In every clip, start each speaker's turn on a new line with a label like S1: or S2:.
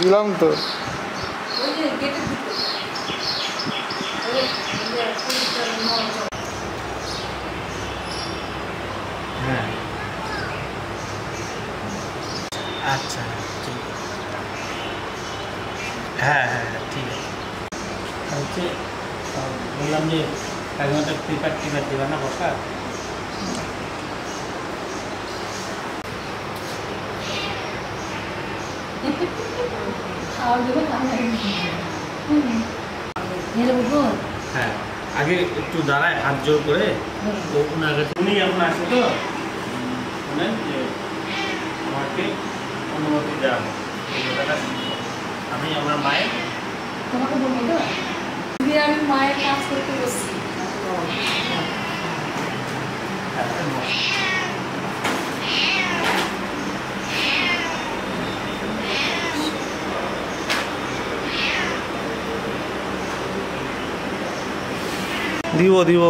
S1: দিলাম তো।
S2: হ্যাঁ আচ্ছা ঠিক হ্যাঁ হ্যাঁ হ্যাঁ ঠিক আছে। হচ্ছে বললাম যে এক ঘন্টা পেপার টিপার দেবে না বসা। হ্যাঁ আগে একটু দাঁড়ায় হাত জোর করে তো ওনার কাছে উনি এখন আসে তো শুনেন যে আমাকে অনুমতি দেওয়া হয় আমি আমার মায়ের
S3: তোমাকে বলবো তো আমি মায়ের কাজ করতে বসছি।
S1: দিব দিব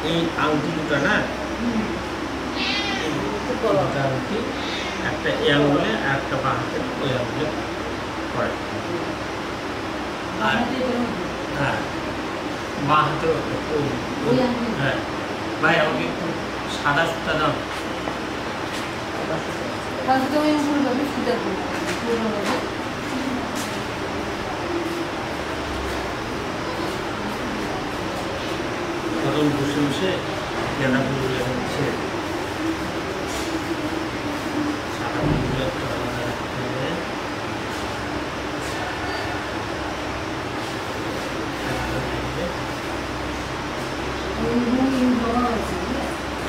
S2: এই আংটি দুটো না আংটি একটা এই আঙুলে আর একটা বাঁ হাতে ওই আঙুলে পড়ে। হ্যাঁ বাঁ হাতে হ্যাঁ ভাই আমাকে একটু সাদা সুতা দাও। তখন বসে বসে গেঁদা ফুলগুলো হচ্ছে সাদা ফুলগুলো একটু আলাদা রাখতে হবে।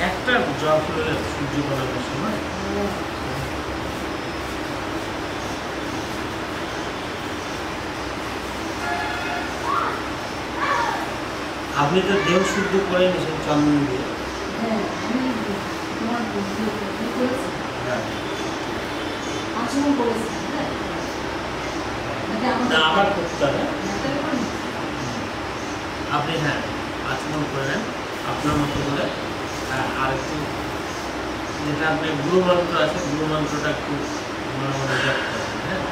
S2: একটা জবা ফুলের সূর্য বানানোর সময় আপনি তো দেহ শুদ্ধ করে নিয়েছেন চন্দন দিয়ে। আবার করতে হবে আপনি। হ্যাঁ আচমন করে নেন আপনার মতো করে। আর একটু যেটা আপনি গুরু মন্ত্র আছে গুরু মন্ত্রটা একটু মনে মনে জপ করেন। হ্যাঁ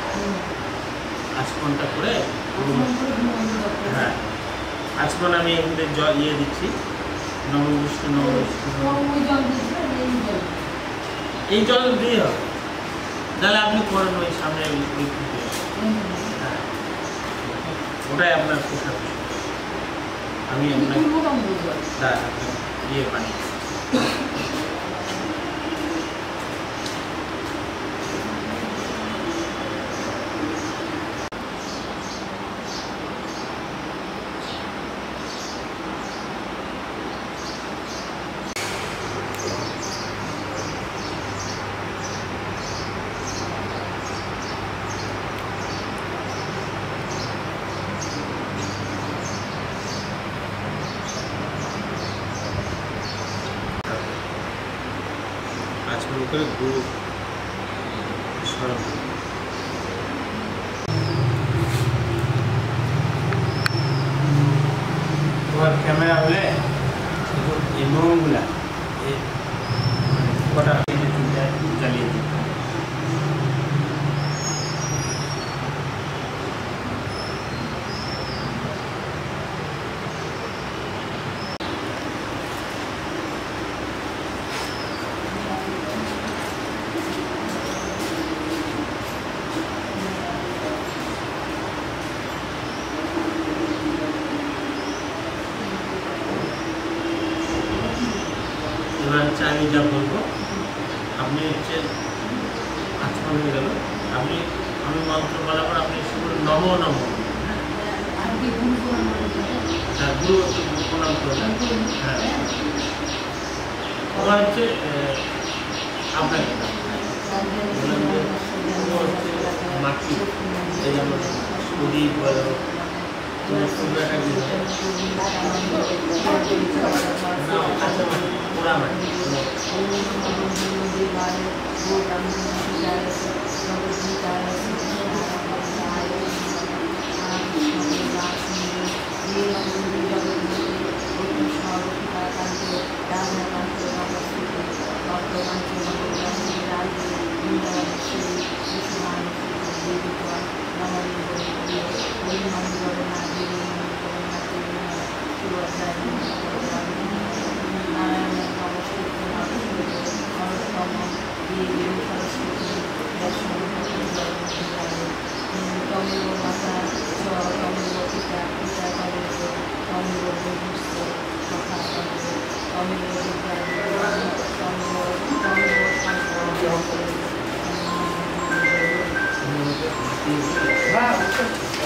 S2: আচমনটা করে হ্যাঁ আচমন আমি এখানে জল ইয়ে দিচ্ছি নম বিষ্ণু নম বিষ্ণু এই জল দিয়ে হবে তাহলে আপনি করেন ওই সামনে হ্যাঁ ওটাই আপনার পোশাক। আমি আপনার ইয়ে পানি আচমন করে গুরু স্মরণ তোমার ক্যামেরা হলে এই মোমগুলা এই কটা জ্বালিয়ে দিই। এবার হচ্ছে আমি যা বলবো আপনি হচ্ছে আচমন হয়ে গেল আপনি আমি মন্ত্র বলার পর আপনি শুধু নম নম হ্যাঁ গুরু প্রণাম করবেন। হ্যাঁ ওরা হচ্ছে আপনাকে মাটি এই আমার প্রদীপ বলো পোড়া মাটি
S4: ओंकार भूतम विचार जगद्विचार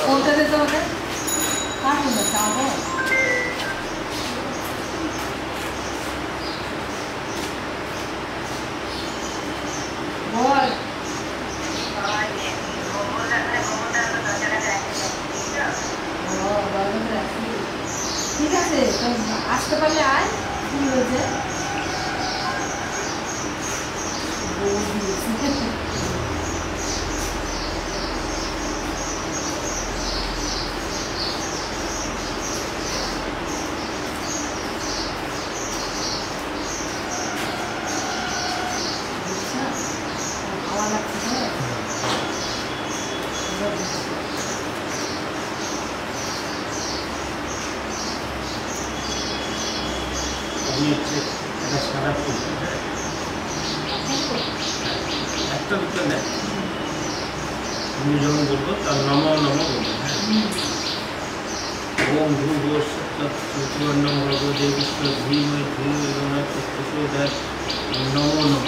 S4: कोणतं देतं होतं काय म्हणतात सांगू बोल ঠিক আছে আসতে পারলে আয় কি হয়েছে
S2: একটা সাদা ফুল একটা দুটো নেই তুমি যখন বলবো তার নম নম বলবো ওম ভূ সুবর্ণ ভর্গ দেবীশ্ব ধীময় ধূময় চক্ষুষোদয় নম নম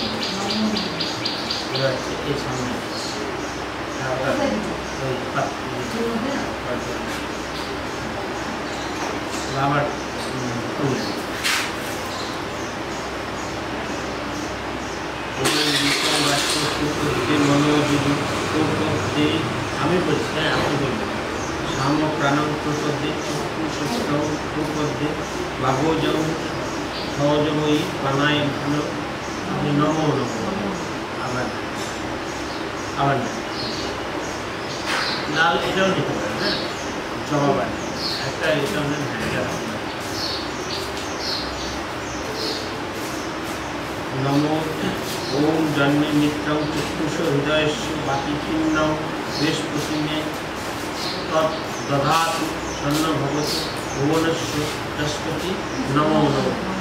S2: এই সামনে আবার আমি বলছি হ্যাঁ আপনি বলবেন সাম প্রাণম প্রপদ্যে চক্ষু সষ্টম প্রপদ্যে বাঘোজম সহজময়ী প্রাণায় ভান আপনি নম নম আবার আবার লাল এটাও নিতে পারেন হ্যাঁ জবাব একটা এটাও নেন হ্যাঁ नमो ओम जन्मे मित्रं चक्षुष हृदयस्य वातिचिन्नौ वेशपुषिमे तत् दधातु सन्न भवतु भुवनस्य तस्पति नमो नमः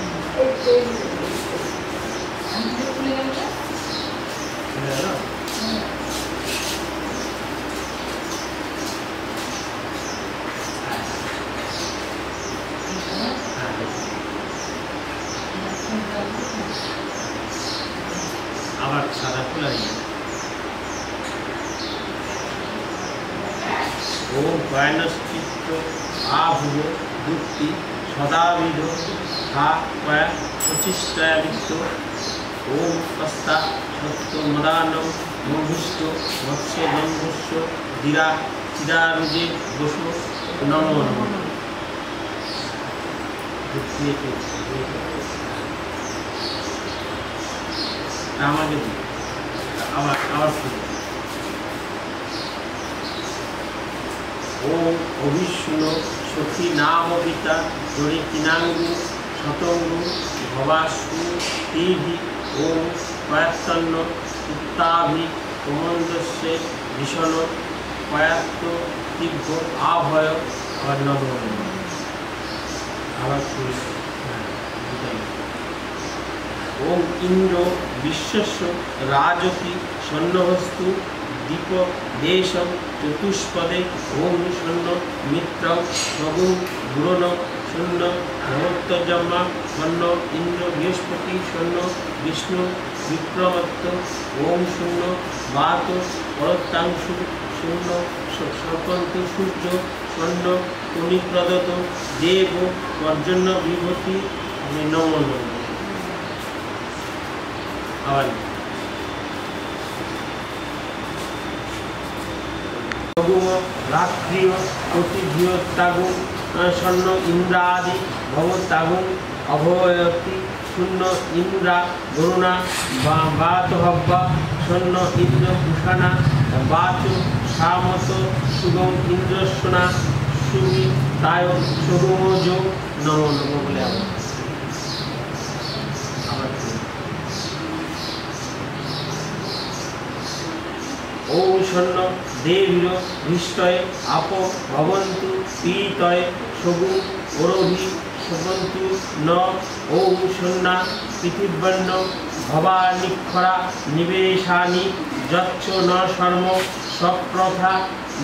S2: আবার সাদা ফুল ওম কয়নশ্চিত্ত আভুব দুক্তি সদাবিধ হা কয়া শচিষ্টাবিত্ত ওম কস্তা সত্য মদানম মভুষ্ট মৎস্য দম্ভস্য দীরা চিরারুজে বসু নমো নমঃ আমাকে আবার আবার ওম অভিষ্ণ সখী নামবিতা দরিকিনাঙ্গু শতঙ্গু ভবাসু তিভি ওম কয়াত্তন্ন উত্তাভি কমন্দস্যে ভীষণ কয়াত্ত তীব্র আভয় আবার নম আবার ওম ইন্দ্র বিশ্বস্য রাজতি স্বর্ণহস্তু দীপ দেশম চতুষ্পদে ওম শূন্য মিত্র সগুণ গুরণ শূন্য ভগত্তজম্মা স্বর্ণ ইন্দ্র বৃহস্পতি স্বর্ণ বিষ্ণু বিক্রমত্ত ওম শূন্য বাত পরত্তাংশু শূন্য সর্পন্ত সূর্য স্বর্ণ কণিপ্রদত দেব পর্জন্য বিভূতি নম নম রাত্রিয় প্রতিভূতাগুণ স্বর্ণ ইন্দ্রাদি ভবতাগুণ অভয়তি শূন্য ইন্দ্রা বরুণা বাত হব্বা শূন্য ইন্দ্র ভূষণা বাচ সামত সুগম ইন্দ্রসোনা সুমি তায় সুগমজ নম নম বলে আবার ও শূন্য দেবীর হৃষ্টয়ে আপ ভবন্তু পীতয়ে সগুণ ওরভি শবন্তু ন ও শূন্যা পৃথিবীবর্ণ ভবানিক্ষরা নিবেশানি যচ্ছ ন শর্ম সপ্রথা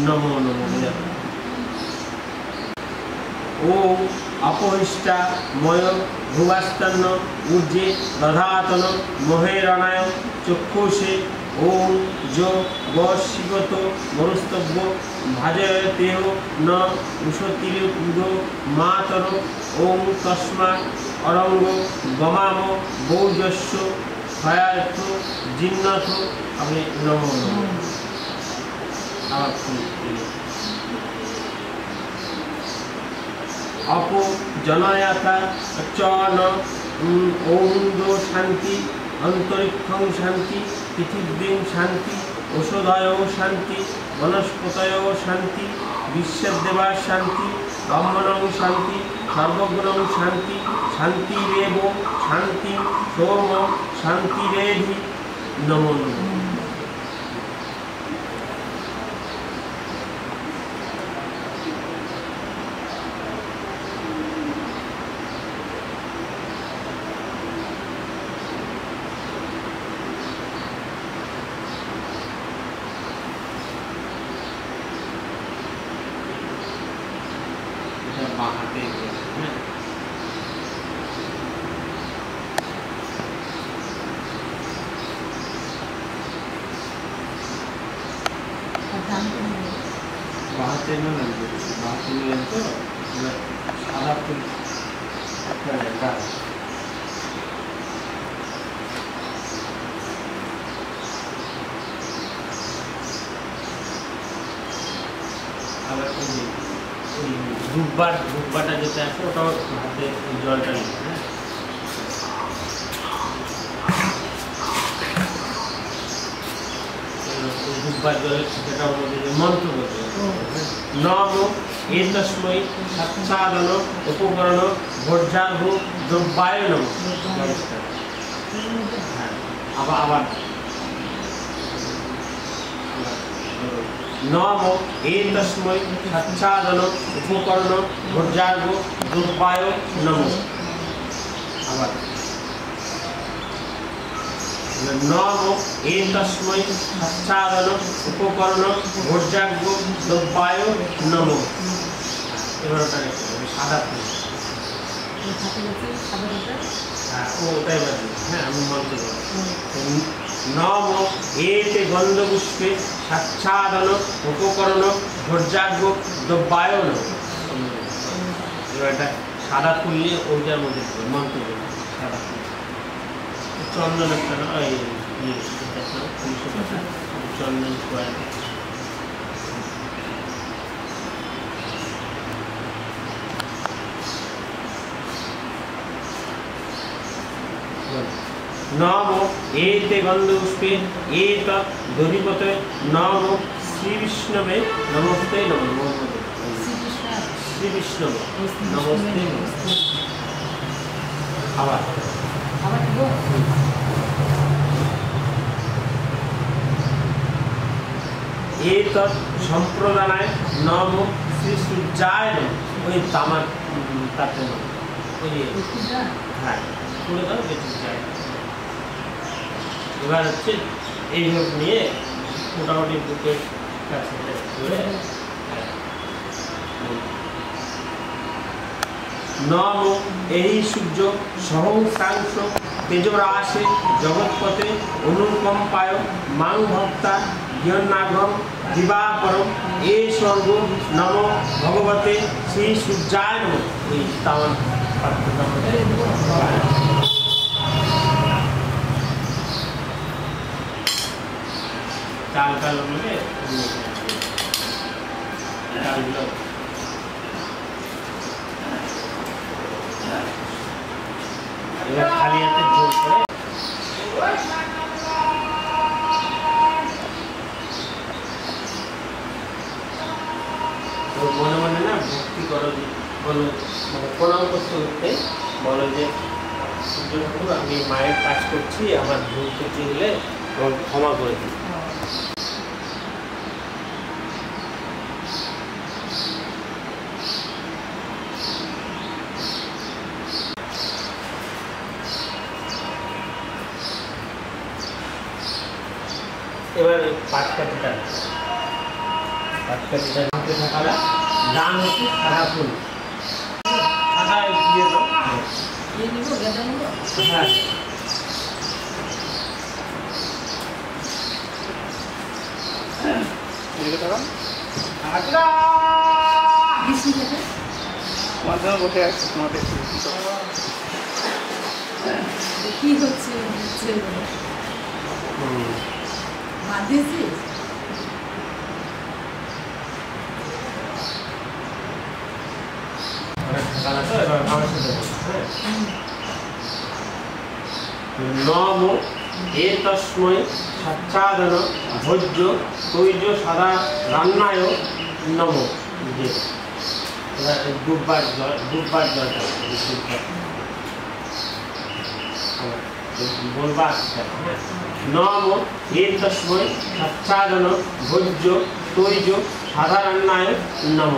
S2: নম নম ও অপহিষ্টা ময় ভুবাস্তন্ন ঊর্জে দধাতন মহেরণায় চক্ষুষে ওম যো বশিগত মরস্তব্য ভাজয়তেহ ন উষতিরুদ মাতর ওম তস্মা অরঙ্গ গমাম বৌজস্য ক্ষয়ার্থ জিন্নথ আমি নম নম আবার অপ জনয়াতা চ ন ঔন্দ শান্তি অন্তরিক্ষং শান্তি পৃথিবীং শান্তি ঔষধয় শান্তি বনস্পতয় শান্তি বিশ্বেদেবা শান্তি ব্রহ্মণং শান্তি সর্বগুণং শান্তি শান্তিরেব শান্তি সোম শান্তিরেধি নমো নমঃ বাহাতে বাহাতে নিলেন তো সাদা ফুল আবার ধূপবাটা যেটা আছে ওটাও হাতে জলটা নিতে হ্যাঁ ধূপবার জলের সেটাও মধ্যে মন্ত্র বলতে নম এতস্মৈ সচ্ছাদন উপকরণ ভোজ্যার্ঘ দ্রব্যায় নমঃ হ্যাঁ আবার নম এতস্মৈ সচ্ছাদন উপকরণ ভোজ্যার্ঘ দ্রব্যায় নমঃ আবার নম এতস্মৈ সচ্ছাদন উপকরণ ভোজ্যার্ঘ দ্রব্যায় নমঃ এবার ওটা সাদা ফুল হ্যাঁ ওটাই বাজে হ্যাঁ আমি মন্ত্র নম এতে গন্ধপুষ্পে সাচ্ছাদন উপকরণ ভোজ্যার্ঘ দ্রব্যায় নমঃ এবার এটা সাদা ফুল নিয়ে ওইটার মধ্যে মন্ত্র সাদা ফুল চন্দন একটা চন্দন নম এতে গন্ধপুষ্পে এত দধিপতে নম শ্রী বিষ্ণবে নমস্তে নমঃ শ্রী বিষ্ণবে নমস্তে আবার এতৎ সম্প্রদানায় নম শ্রী সূর্যায় নমঃ ওই তামার তাতে ওই হ্যাঁ করে দাও বেঁচে যায় এবার হচ্ছে এইসব নিয়ে মোটামুটি বুকের কাছে ধরে নম এই সূর্য সহস্রাংশ তেজরাশে জগৎপথে অনুকম্পায় মাং ভক্তা জ্ঞানাঘম দিবাপরম এ স্বর্গ নম ভগবতে শ্রী সূর্যায় নমঃ এই তামান চাল কাল মিলে চালগুলো এবার খালি হাতে ঝোল করে মনে মনে না ভক্তি করো, বলো মানে প্রণাম করতে করতে বলো যে সূর্য ঠাকুর আমি মায়ের কাজ করছি, আমার ভুল ত্রুটি হলে আমাকে ক্ষমা করে দিন। এবার পাটকাঠিটা হাতে থাকালা ডান হচ্ছে সাদা ফুল, সাদা দিয়ে দাও।
S4: নিব গেঁদা নিব।
S2: হ্যাঁ
S4: বেশি গেঁদা।
S1: মাঝখানে বসে আছে তোমাদের
S4: কি হচ্ছে হচ্ছে বাদ দিয়েছিস?
S2: নম এতস্মৈ সচ্ছাদন ভোজ্য তৈজ সাদা রান্নায় নম। দুবার জলটা বলবা। নম এতস্মৈ সচ্ছাদন ভোজ্য তৈজ সাদা রান্নায় নম।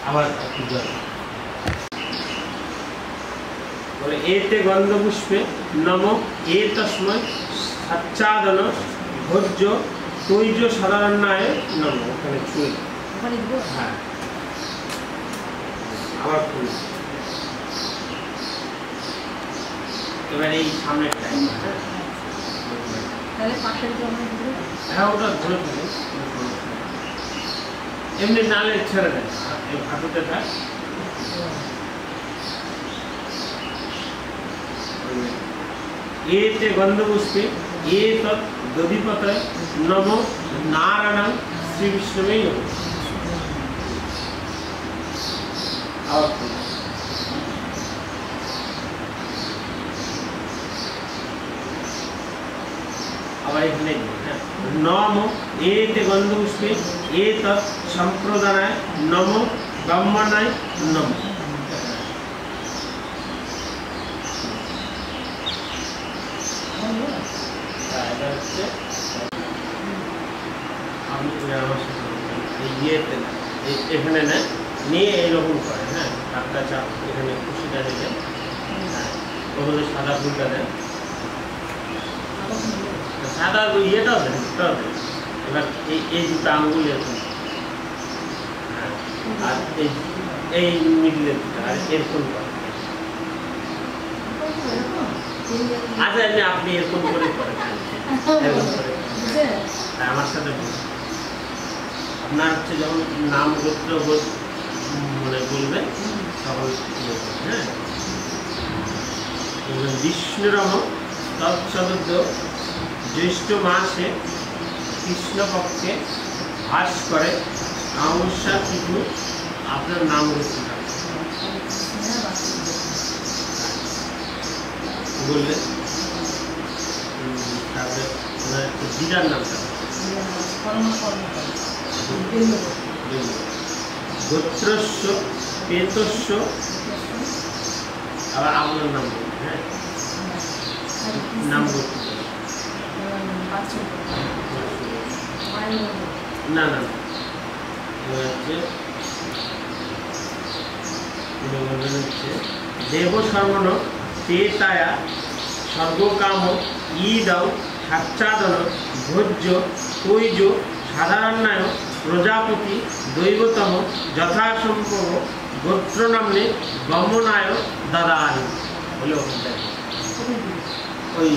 S2: আবার একটু জল বলে এতে গন্ধপুষ্পে নম এতস্মৈ সচ্ছাদন ভোজ্য তৈজ সাধারণায় নম। ওখানে ছুঁই
S4: ওখানে দিব।
S2: হ্যাঁ আবার ফুল। এবার এই সামনেরটা
S4: তাহলে পাশের জন্য দিব।
S2: হ্যাঁ ওটা ধরে ফেলে এমনি নালে ছেড়ে দেয় হাঁটুতে থাক। এতে গন্ধপুষ্পে এতৎ দধিপতয় নম নারায়ণ শ্রী বিষ্ণুমে নম। আবার এখানে নম এতে গন্ধপুষ্পে এতৎ সম্প্রদানায় নম ব্রহ্মণায় নম। এখানে না নিয়ে এইরকম করে। হ্যাঁ ডাক্তার চাপ এখানে খুশিটা দিলে ওখানে সাদা ফুলটা দেয়, সাদা ইয়েটাও দেয়। এবার এই দুটো আঙ্গুল এরকম, আর এই মিডিলের দুটো আর এরকম করে। আচ্ছা এমনি আপনি এরকম করে করেন, এরকম করে আমার সাথে আপনার হচ্ছে যখন নাম গোত্র মানে বলবেন তখন হ্যাঁ বিষ্ণুরম তৎসদ জ্যৈষ্ঠ মাসে কৃষ্ণপক্ষে ভাস করে অমাবস্যা তিথি আপনার নাম গোত্রটা বললেন। তারপরে ওনার দিদার নামটা গোত্রস্য পেতস্য আবার আপনার নাম বলবেন। হ্যাঁ নাম গোত্র না না হচ্ছে দেব সর্বণ পেতায়া সর্বকাম ঈদৌ সাচ্ছাদন ভোজ্য তৈজ সাধারণায় প্রজাপতি দৈবতম যথাসম্ভব গোত্র নামে গমনায় দাদান বলে ওই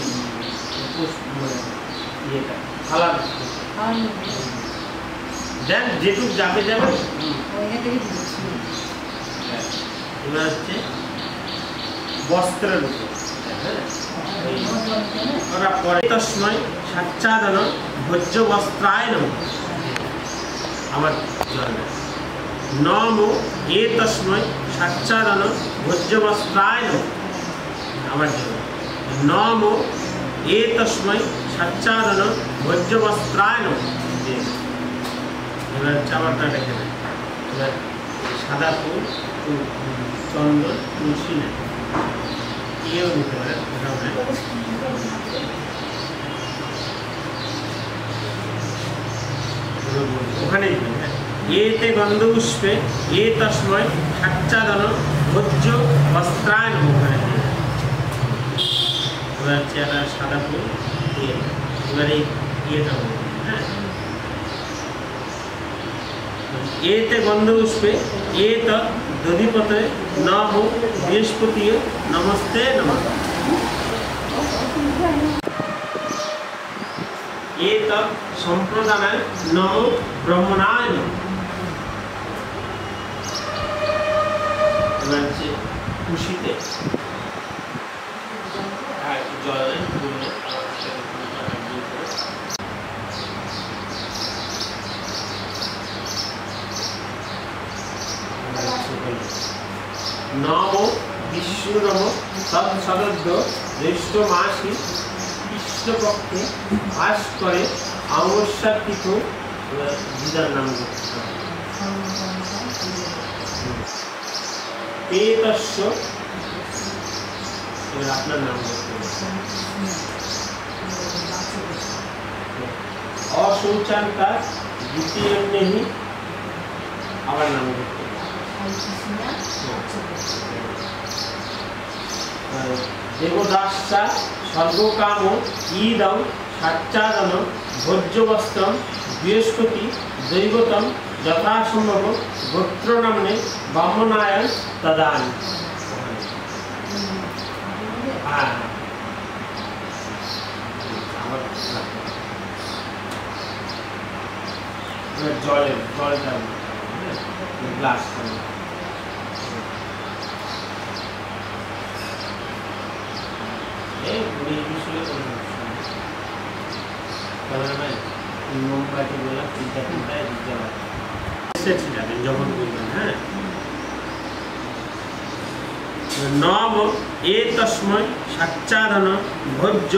S2: ইয়েটা খালা দেন যেটুক যাবে যাবে। এবার হচ্ছে বস্ত্রের উপর ওরা পরে তস্মৈ সাচ্ছাদন ভোজ্য বস্ত্রায় নম। আমার নম এতস্মৈ সাচ্ছাদন ভোজ্য বস্ত্রায় নম। আবার নম এ তস্মৈ সচ্চাদন ভোজ্যবস্ত্রায় নমঃ। এবার চাবারটা দেখে নেয়। এবার সাদা ফুল, চন্দন, তুলসী নেয়, এও নিতে পারে, এটাও নেয়। ওখানে এতে গন্ধপুষ্পে এ তস্মৈ সচ্চাদন ভোজ্য বস্ত্রায় নমঃ। ওখানে এবার হচ্ছে একটা সাদা ফুল দিয়ে এবার এই ইয়েটা বলবো, হ্যাঁ। এতে গন্ধপুষ্পে এ দধিপতে নম বৃহস্পতি নমস্তে নমঃ। এ সম্প্রদানায় নম ব্রহ্মণায় নমঃ। এবার হচ্ছে খুশিতে জল নম বিষ্ণু নম তৎসদদ্য জ্যৈষ্ঠ মাসে কৃষ্ণপক্ষে ভাস করে অমাবস্যা তিথি দিদার নাম পেতস্য। এবার আপনার নাম অশৌচান্তা দ্বিতীয় নেহি, আবার নাম দেবদাসা সর্বকাম ঈদম সচ্চাদন ভোজ্যবস্ত্রম বৃহস্পতি দৈবতম যথাসম্ভব গোত্র নামনে ব্রাহ্মণায় তদান। জলটা গ্লাস মোমবাতি বলা যখন বলবেন, হ্যাঁ। নম এ তস্মৈ সচ্চাদন ভোজ্য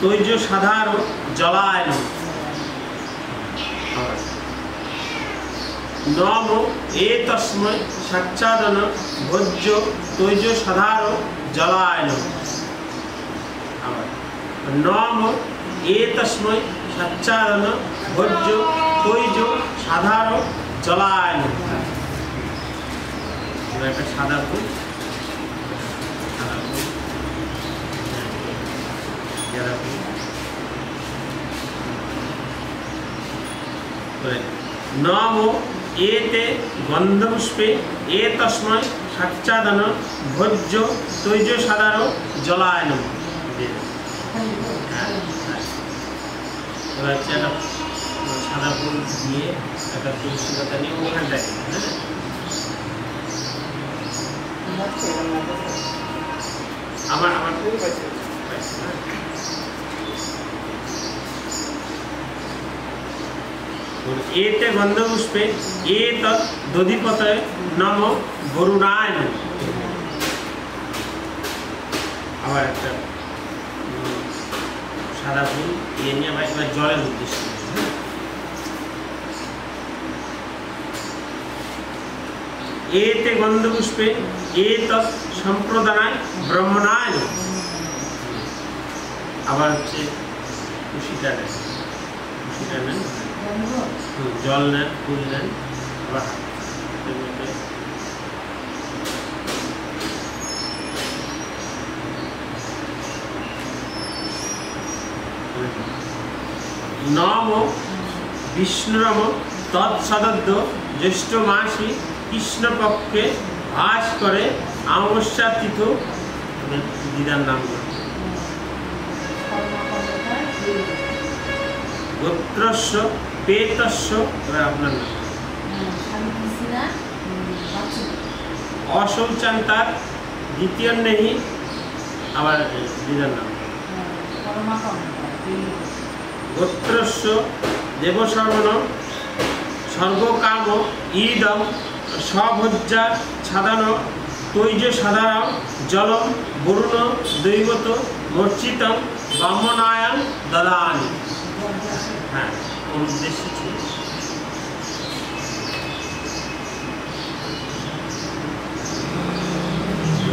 S2: তৈজ সাধার জলায় নমঃ। নম এ তস্মৈ সচ্চাদন ভোজ্য তৈজ সাধার জলায় নমঃ। নম এ তস্মৈ সচ্চাদন ভোজ্য তৈজ সাধার জলায় নমঃ। একটা সাদা ফুল, নম এতে গন্ধপুষ্পে এ তস্মৈ সচ্চাদন ভোজ্য তৈজ সাধার জলায় নমঃ। এবার হচ্ছে একটা সাদা ফুল দিয়ে একটা তুলসী পাতা নিয়ে ওখানটায়, হ্যাঁ। আমার এতে গন্ধপুষ্পে এ দধিপতে নম বরুণায় নমঃ। আবার একটা সাদা ফুল এ নিয়ে আবার একবার জলের উদ্দেশ্য, এতে গন্ধপুষ্পে এ সম্প্রদানায় ব্রহ্মণায় নমঃ। আবার হচ্ছে খুশিটা নেন, জল নেন, ফুল নেন, আবার নম বিষ্ণুরম তৎসদদ্য জ্যৈষ্ঠ মাসে কৃষ্ণপক্ষে ভাস করে অমাবস্যা তিথি দিদার নাম গোত্রস্য পেতস্য। আপনার নাম অশৌচান্তার দ্বিতীয় নেহি, আবার দিদার নাম গোত্রস্য দেবশর্মণ সর্বকাম ঈদম স্বভোজ্যা ছাদন তৈজ সাধারণ জলম বরুণ দৈবত মর্চিতম ব্রাহ্মণায়ান দদানি। হ্যাঁ, উদ্দেশ্য ছিল।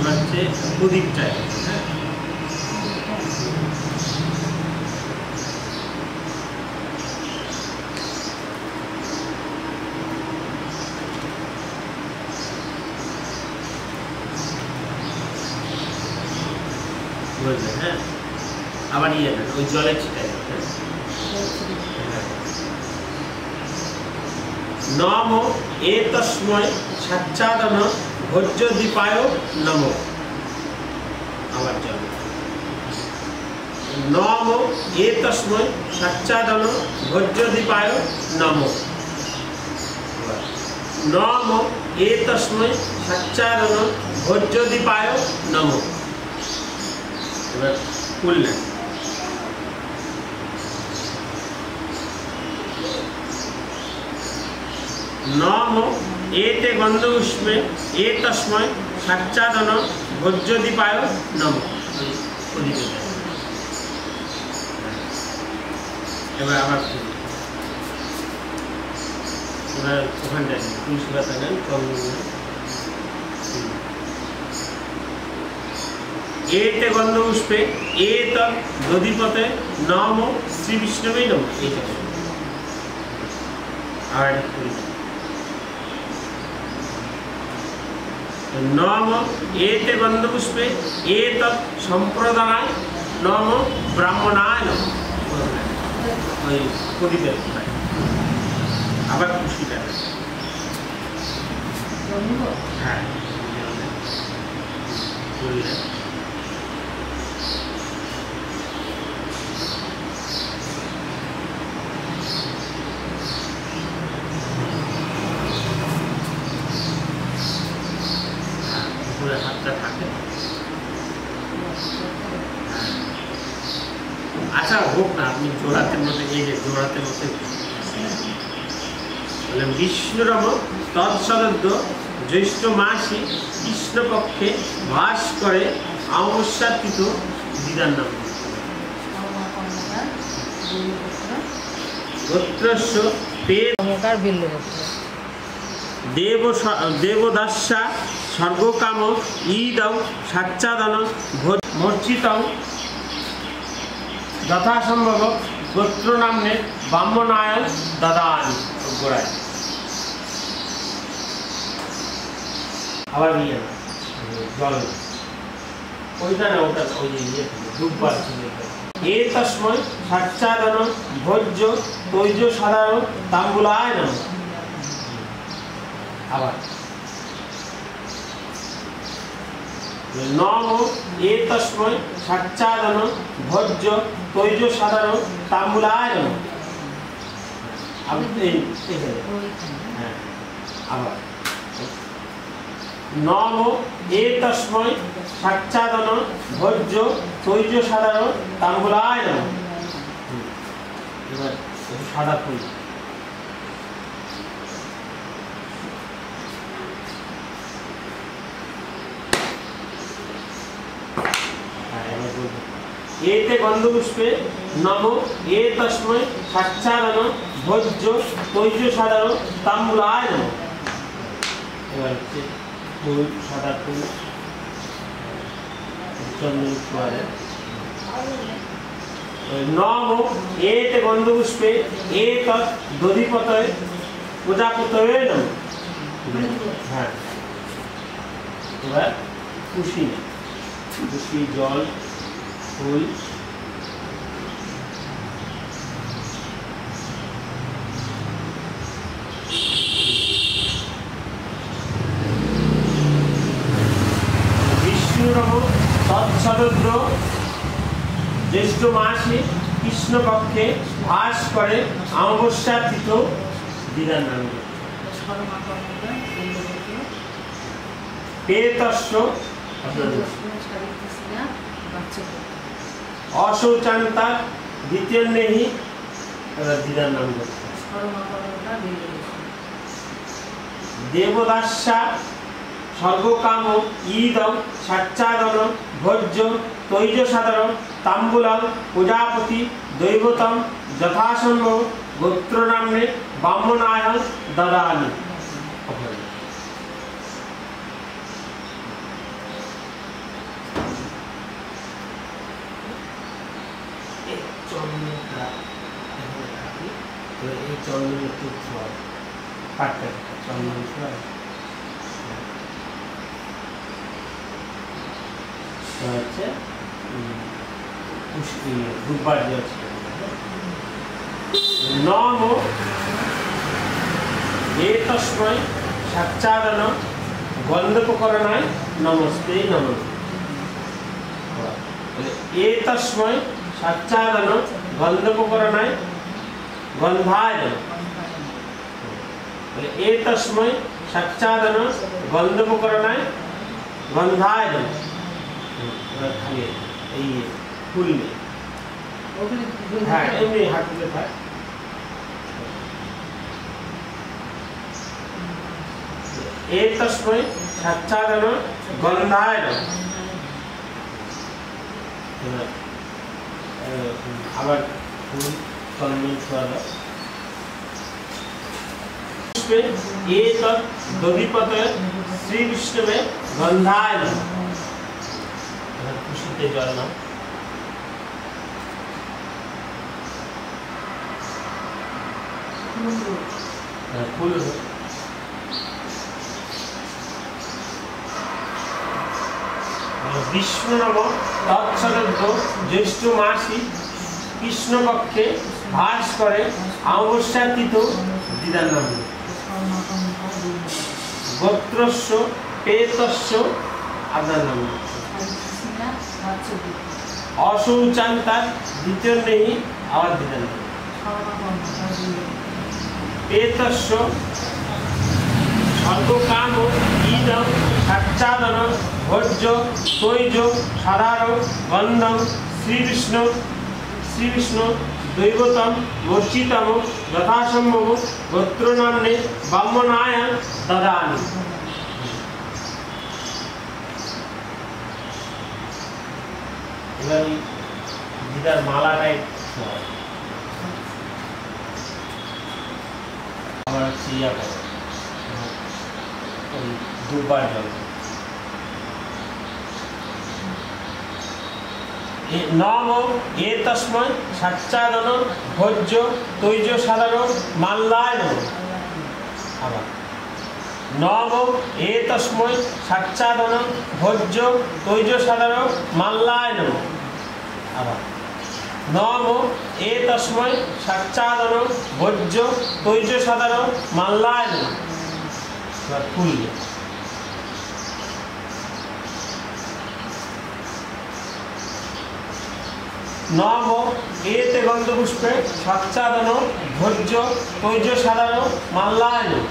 S2: হচ্ছে প্রদীপটায়, হ্যাঁ, বুঝলেন? হ্যাঁ, আবার ইয়ে না, ওই জলে ছিটাই। নম এতস্মৈ সাচ্চাদন ভোজ্য দীপায় নম। আবার জল। নম এতস্মৈ সাচ্চাদন ভোজ্য দীপায় নম। নম এতস্মৈ সাচ্চাদন ভোজ্য দীপায় নম। এবার খুললেন। নম এতে গন্ধপুষ্পে এতস্মৈ সাচ্চাদন ভোজ্য দীপায় নম। এবার আবার ওখানটায় তুলসী পাতা নেন, এতে গন্ধপুষ্পে এত দধিপতে নম শ্রী বিষ্ণুবে নম। এইটা আর নম এতে গন্ধপুষ্পে এতৎ সম্প্রদায় নম ব্রাহ্মণায় নম। ওই প্রদীপের আবার খুশিটা, হ্যাঁ, হাতটা থাকে। আচ্ছা হোক না, আপনি জোড়াতের মধ্যে, এই যে জোড়াতের মধ্যে বিষ্ণুরম তৎসদ্য জ্যৈষ্ঠ মাসে কৃষ্ণপক্ষে ভাস করে অমাবস্যাতীত বিধান নাম। গোত্রস্য দেবদাস্যা স্বর্গকাম ঈদৌ সাচ্চাদন মর্চিতৌ যথাসম্ভব গোত্র নামে ব্রাহ্মণায়ন দদানি। গোড়ায় আবার ইয়ে জল, ওইটা না, ওটা ওই ইয়ে ডুববার ছিল। এতস্মৈ সাচ্চাদন ভোজ্য তৈজ সাধারণ তাম্বুলায় নম। আবার নম এতস্মৈ সাচ্চাদন ভোজ্য তৈজ সাধারণ তাম্বুলায় নম। আবার নম এতস্মৈ সাচ্চাদন ভোজ্য তৈজ সাধারণ তাম্বুলায় নম। এবার সাদা ফুল, एते गंधपुष्पे नम एतस्मै साच्चादन भोज्य तैज साधारण ताम्बूलाय नम। এবার ফুল, সাদা ফুল, চন্দন ফুয়ারে। নম এতে গন্ধপুষ্পে এতৎ দধিপতয়ে প্রজাপতয়ে নম। হ্যাঁ, এবার খুশি, খুশি জল ফুল, বিষ্ণুরম তৎসদ্য জ্যৈষ্ঠ মাসে কৃষ্ণপক্ষে ভাস করে অমাবস্যাতীত বিধান নামে। পেতস্য অশৌচান্তা দ্বিতীয় নেহি বিধান নাম। দেবদাস্যা স্বর্গকাম ঈদম সাচ্চাদন ভোজ্য তৈজ সাদর তাম্বুলম প্রজাপতি দৈবতম যথাসম্ভব গোত্র নামে ব্রাহ্মণায় দদামি। এই চন্দন একটু কাটতে চন্দন হচ্ছে দুবার যে নম এতস্মৈ সাচ্চাদন গন্ধোপকরণায় নমস্তে নমঃ। এতস্মৈ সাচ্চাদন গন্ধোপকরণায় গন্ধায় নমঃ। এতস্মৈ সাচ্চাদন গন্ধোপকরণায় গন্ধায় নমঃ। এই ফুল নেই, হ্যাঁ এমনি হাত তুলে থাক। এতস্মৈ সাচ্চাদন গন্ধায় নমঃ। আবার ফুল চন্দন ছোঁয়া एतत् दधिपतये श्री विष्णवे गंधाय नमः। खुशीते जल नाम फूल विष्णु नम तत्सदो ज्येष्ठ मासी कृष्ण पक्षे भास करे अमावस्या तिथि दिदार नाम गोत्रस्य पेतस्य आदार नाम अशौचान्तार द्वितीय नहीं आवाज दिदार नाम पेतस्य स्वर्गकाम ईदम साच्चादन भोज्य तैज साधार गंधम श्री विष्णु दैवतम मूर्छितम यथासंभव गोत्र नाम्ने ब्राह्मणाय ददामि। এবার গীতার মালাটাই আবার চিয়া করে দুবার জল नम एतस्मै साच्चादन भोज्य तैज साधार माल्लाय नमः। नम एतस्मै साच्चादन भोज्य तैज साधार माल्लाय नमः। नम एतस्मै साच्चादन भोज्य तैज साधार माल्लाय नमः। फूल नम एते गंधपुष्पे साच्चादन भोज्य तैज साधार माल्लाय नमः।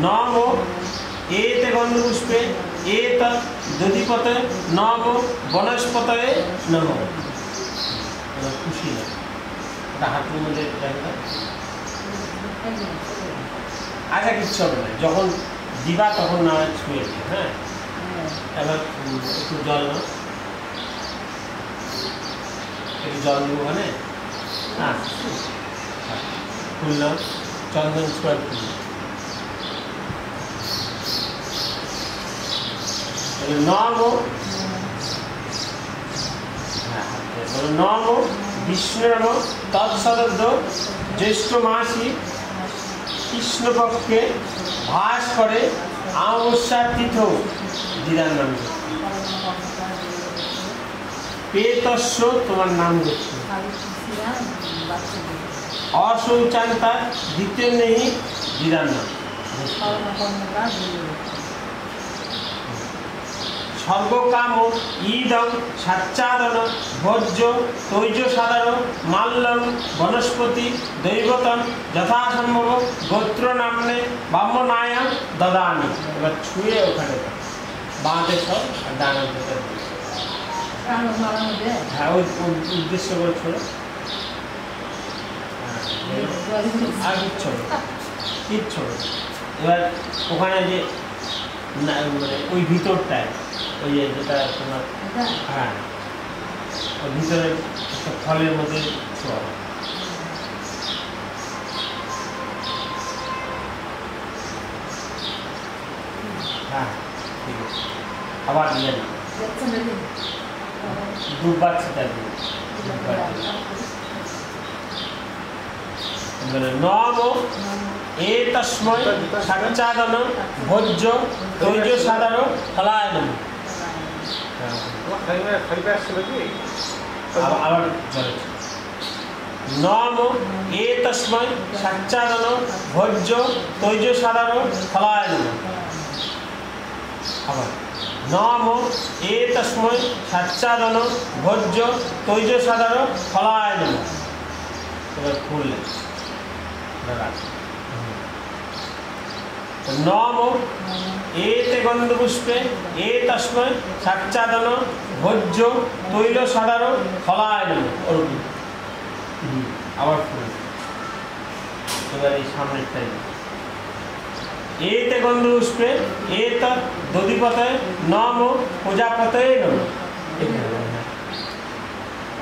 S2: नम एते गंधपुष्पे एतत् दधिपतये नम वनस्पतये नमः। खुशी ना हाथের মধ্যে আগে কিচ্ছু হবে না, যখন দিবা তখন না ছুঁয়ে দিই। হ্যাঁ এবার একটু জল নাও, একটু জল দিব ওখানে। হ্যাঁ ফুল নাও, চন্দন ছোঁয়ার ফুল নম। नम विष्णु नम तत्सदो ज्येष्ठ मासी कृष्ण पक्षे भास करे अमावस्या तिथि दिदार नाम पेतस्य तुम्हार नाम अशौचान्ता द्वितीय नहीं दिदार नाम स्वर्गकाम ईदम साच्चादन भोज्य तैज साधार माल्यम वनस्पति दैवतम यथासंभव गोत्र नाम्ने ब्राह्मणाय ददामि। এবার ছুঁয়ে ওখানে বাঁধে সব আর ডানা ভেতরে হ্যাঁ ওই উদ্দেশ্য করে ছোড়ো। আর কিচ্ছু এবার ওখানে যে মানে ওই ভিতরটায় ওই যে যেটা তোমার হ্যাঁ ওই ভিতরে একটা ফলের মধ্যে ছোঁয়া হ্যাঁ ঠিক আছে আবার দিয়ে দিই দুবার ছিটা দিই নম এতস্মৈ সাচ্চাদন ভোজ্য তৈজ সাধারণ ফলায় নম আবার জলে নম এতস্মৈ সাচ্চাদন ভোজ্য তৈজ সাধারণ ফলায় নম আবার নম এতস্মৈ সাচ্চাদন ভোজ্য তৈজ সাধারণ ফলায় নম এবার খুললেন নম এতে গন্ধপুষ্পে এতস্মৈ সাচ্চাদন ভোজ্য তৈল সাধারণ ফলায় নম আবার ফুল এবার এই সামনেরটাই এতে গন্ধপুষ্পে এত দধিপতয়ে নম প্রজাপতয়ে নম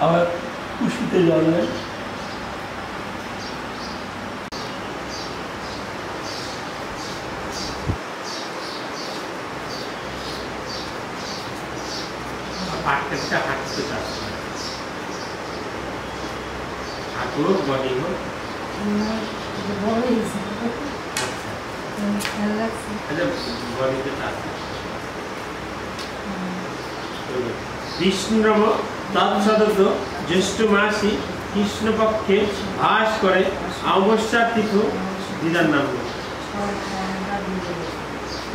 S2: আবার পুষ্পিতে জল নেয় পাটটা হাঁটতে চাচ্ছে হাঁটুর বডি হোক বডিতে চাচ্ছে বিষ্ণুরম তৎসদত জ্যৈষ্ঠ মাসি কৃষ্ণপক্ষে ভাস করে অমাবস্যা তীর্থ দিদার নাম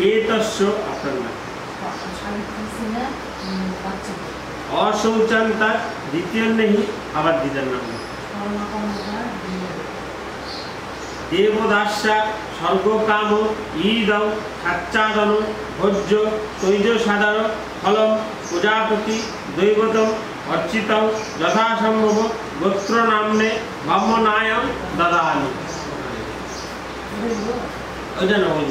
S2: এতস্য আপনার নাম অশৌচান্তা দ্বিতীয় নেই আবার দিদার নাম দেবদাস্যা স্বর্গকাম ঈদম সাচ্চাদন ভোজ্য তৈজ সাধারণ ফলম প্রজাপতি দৈবতম অর্চিতম যথাসম্ভব গোত্র নামনে ব্রহ্মনায়ম দদামি ওইটা না ওই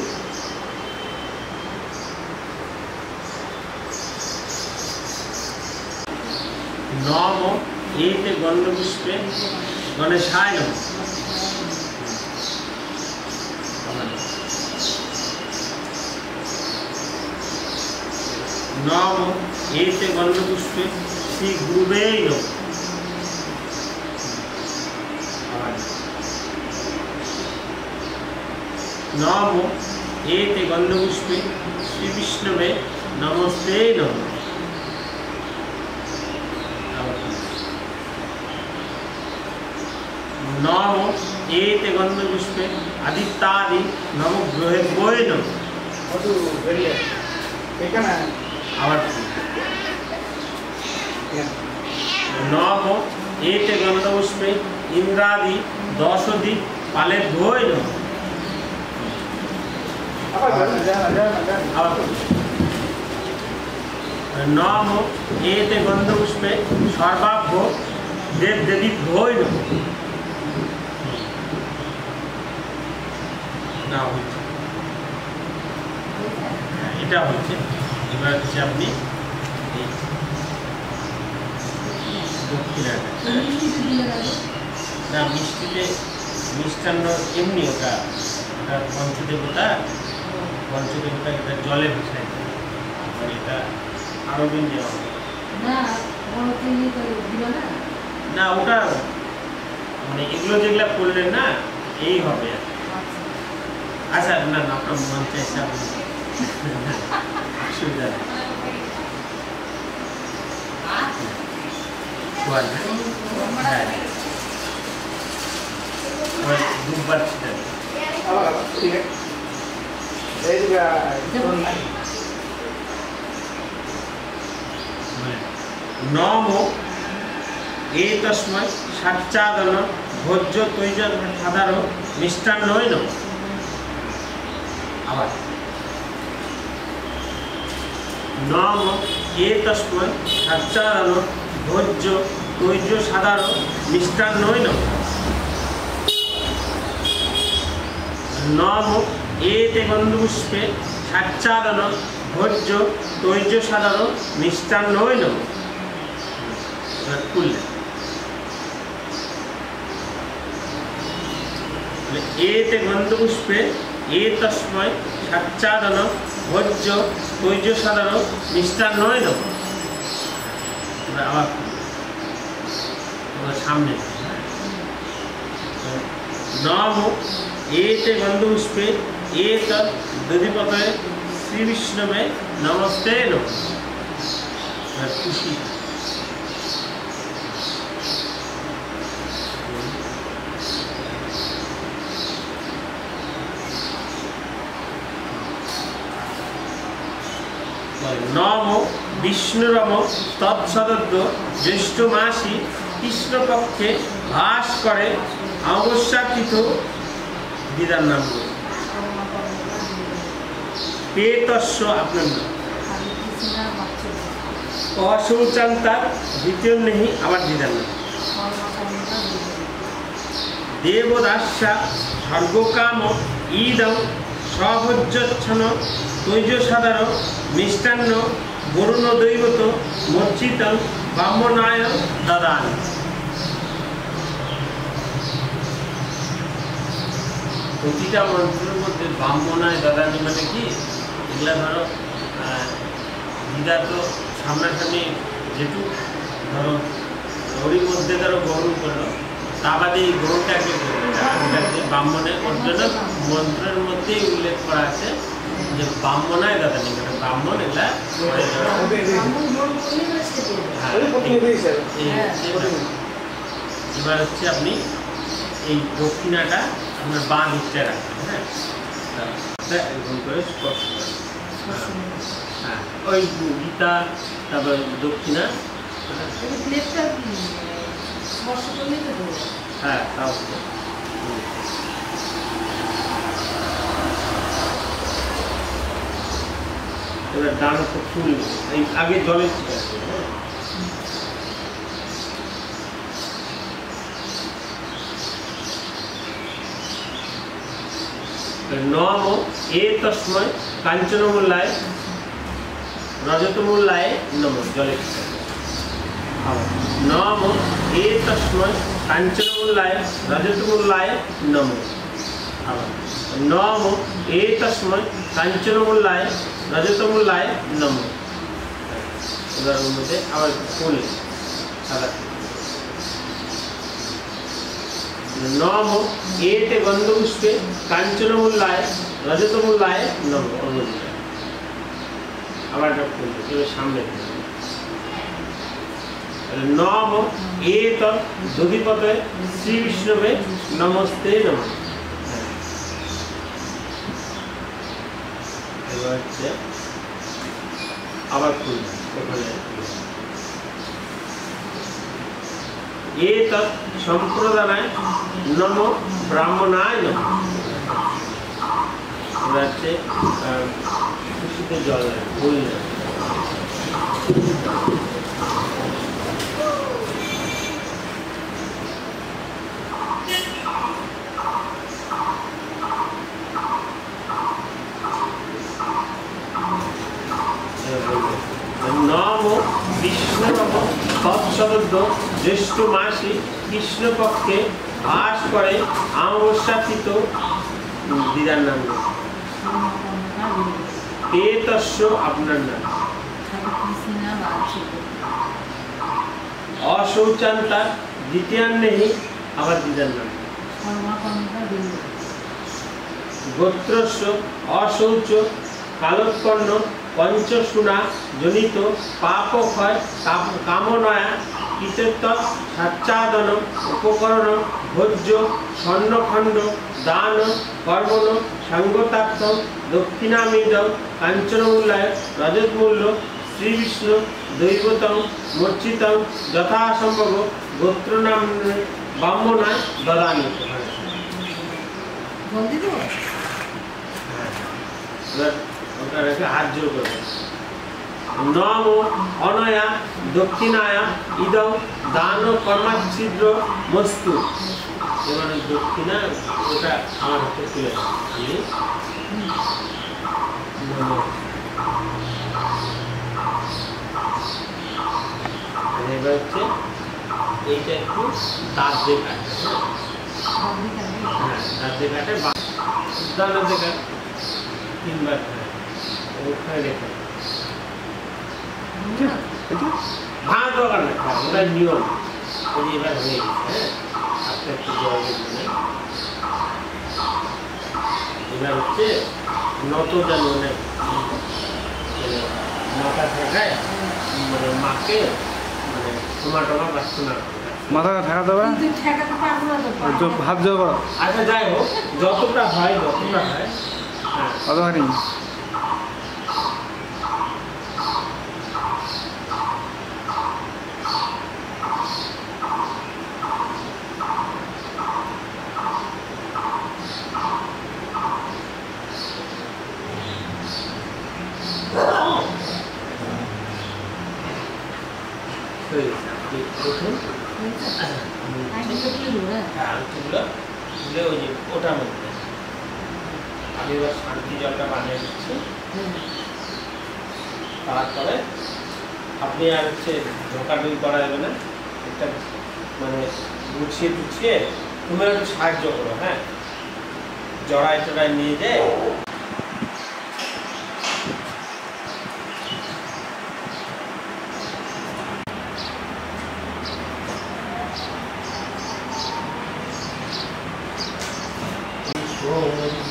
S2: নম এতে গন্ধপুষ্পে গণেশায় নম নম এতে গন্ধপুষ্পে শ্রী গুরুবে নম নম এতে গন্ধপুষ্পে শ্রী বিষ্ণবে নমস্তে নম নম এতে গন্ধপুষ্পে আদিত্যাদি নবগ্রহে বয়ে নম আবার নম এতে গন্ধপুষ্পে ইন্দ্রাদি দশদি পালে বয়ে নম নম এতে গন্ধপুষ্পে সর্বাভ্য দেব দেবী ভয় নম না হচ্ছে এটা হচ্ছে এবার হচ্ছে আপনি না মিষ্টিতে মিষ্টান্ন এমনি ওটা ওটা পঞ্চদেবতা এটা জলে ভাসায় এটা আরো দিন দেওয়া হবে না ওটা মানে এগুলো যেগুলা করলেন না এই হবে আচ্ছা না না আপনার মন চাইছে অসুবিধা নেই হ্যাঁ দুবার
S1: ঠিক
S2: নম এতস্মৈ সাচ্চাদন ভোজ্য তৈজ সাধারণ মিষ্টান্ন নম আবার নম এতস্মৈ সাচ্চাদন ভোজ্য তৈজ সাধারণ মিষ্টান্ন নম নম এতে গন্ধপুষ্পে সাচ্চাদন ভোজ্য তৈজ সাধারণ মিষ্টান্নই নম। খুললেন এতে গন্ধপুষ্পে এ তস্ময় সাচ্চাদন ভোজ্য তৈজ সাধারণ মিষ্টান্নই নম। আবার সামনে নম এতে গন্ধপুষ্পে এ তদ্ধিপতয়ে শ্রী বিষ্ণবে নমস্তে নম। খুশি নম বিষ্ণুরম তৎসদদ্য জ্যৈষ্ঠ মাসি কৃষ্ণপক্ষে ভাস করে অবস্যাকৃত দিদার নাম পেতস্য আপনার নাম অশৌচান্তার দ্বিতীয় নেহি আবার দিদার নাম দেবদাস্যা স্বর্গকাম ঈদম সভোজ্যচ্ছন তৈজ সাধারণ মিষ্টান্ন বরুণ দৈবত মর্চিতম ব্রাহ্মণায় দাদান। প্রতিটা মন্ত্রের মধ্যে ব্রাহ্মণায় দাদানি মানে কি, এগুলা ধরো দিদা তো সামনাসামনি যেটুক ধরো ওরই মধ্যে ধরো গ্রহণ করলো, তা বাদে এই গ্রহণটাকে ব্রাহ্মণের ওর জন্য মন্ত্রের মধ্যেই উল্লেখ করা আছে যে ব্রাহ্মণায় দাদানি মানে ব্রাহ্মণ এগুলা এবার হচ্ছে আপনি এই দক্ষিণাটা আপনার বাঁ দিকটা রাখবেন। হ্যাঁ এরকম করে স্পর্শ হ্যাঁ ওই গীতা তারপর দক্ষিণা হ্যাঁ তাও এবার ডান হাতে ফুল এই আগে জলে ঠিক আছে। নম এ তস্ময় কাঞ্চনমূল্যায় রজতমূল্যায় নম জলে ঠিক আছে। নম এ তস্ময় কাঞ্চনমূল্যায় রজতমূল্যায় নম। নম এ তস্ময় কাঞ্চনমূল্যায় রজতমূল্যায় নম। এবার ওর মধ্যে আবার ফুল সাদা নম এতে গন্ধপুষ্পে কাঞ্চনমূল্যায় রজতমূল্যায় নম। আবার ফুল সামনে নম এত দধিপতে শ্রী বিষ্ণবে নমস্তে নম। এবার হচ্ছে আবার ফুল ওখানে এত সম্প্রদানায় নম ব্রাহ্মণায় নম। এবার হচ্ছে খুশিতে জল নেয় ফুল নেয়। নম বিষ্ণুরম তৎসদদ্য জ্যৈষ্ঠ মাসি কৃষ্ণপক্ষে ভাস করে অমাবস্যাকৃত দিদার নাম পেতস্য আপনার নাম অশৌচান্তার দ্বিতীয়ান্নেহি আবার দিদার নাম গোত্রস্য অশৌচ কালোৎপন্ন পঞ্চসুনা জনিত পাপক্ষয় কামনয়া কৃতত্ব সাচ্চাদন উপকরণ ভোজ্য স্বর্ণখণ্ড দান কর্মণ সাঙ্গতার্থ দক্ষিণামিদ কাঞ্চনমূল্যায় রজতমূল্য শ্রীবিষ্ণু দৈবতম মর্চিতম যথাসম্ভব গোত্রনাম ব্রাহ্মণায় দদামি। ওটা রেখে হাত জোর করবে। নম অনয়া দক্ষিণায়া ইদম দান কর্মাচ্ছিদ্র মস্তু। এবারে দক্ষিণা ওটা আমার হাতে তুলে দাও। এবার হচ্ছে এইটা একটু দাঁত দিয়ে কাটবে। হ্যাঁ, দাঁত দিয়ে কাটে, দাঁত দিয়ে কাটে 3 বার ওখানে রেখে ভাঙা দরকার না, ওটা নিয়ম। ওই যে এবার হয়ে গেছে। হ্যাঁ, আস্তে আস্তে জল দেবে। এবার হচ্ছে নত যেন মাথা ঠেকায়, মানে মাকে মানে টমাটোমা বাঁচতে না।
S1: মাথা ঠেকাতে হবে,
S4: ঠেকাতে পারবো না তো।
S1: হাত জোর করো।
S2: আচ্ছা যাই হোক, যতটা হয় হ্যাঁ
S1: অতখানি
S2: ওটার মধ্যে আমি এবার শান্তি জলটা বানিয়ে দিচ্ছি। তারপরে আপনি আর হচ্ছে ঢোকাঢুকি করা যাবে না, একটা মানে গুছিয়ে টুছিয়ে তুমি একটু সাহায্য করো। হ্যাঁ, জড়াই টড়াই নিয়ে যায়।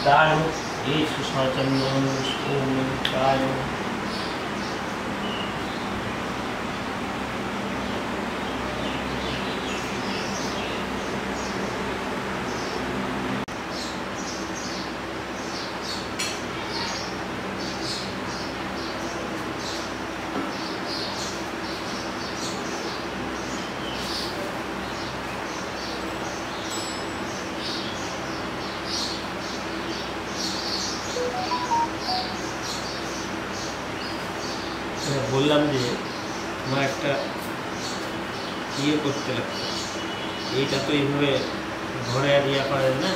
S2: दान येषु शौचम्यं ओंकाय বললাম যে আমার একটা ইয়ে করতে লাগছে, এইটা তো এইভাবে ঘরে আর ইয়া করা যাবে না।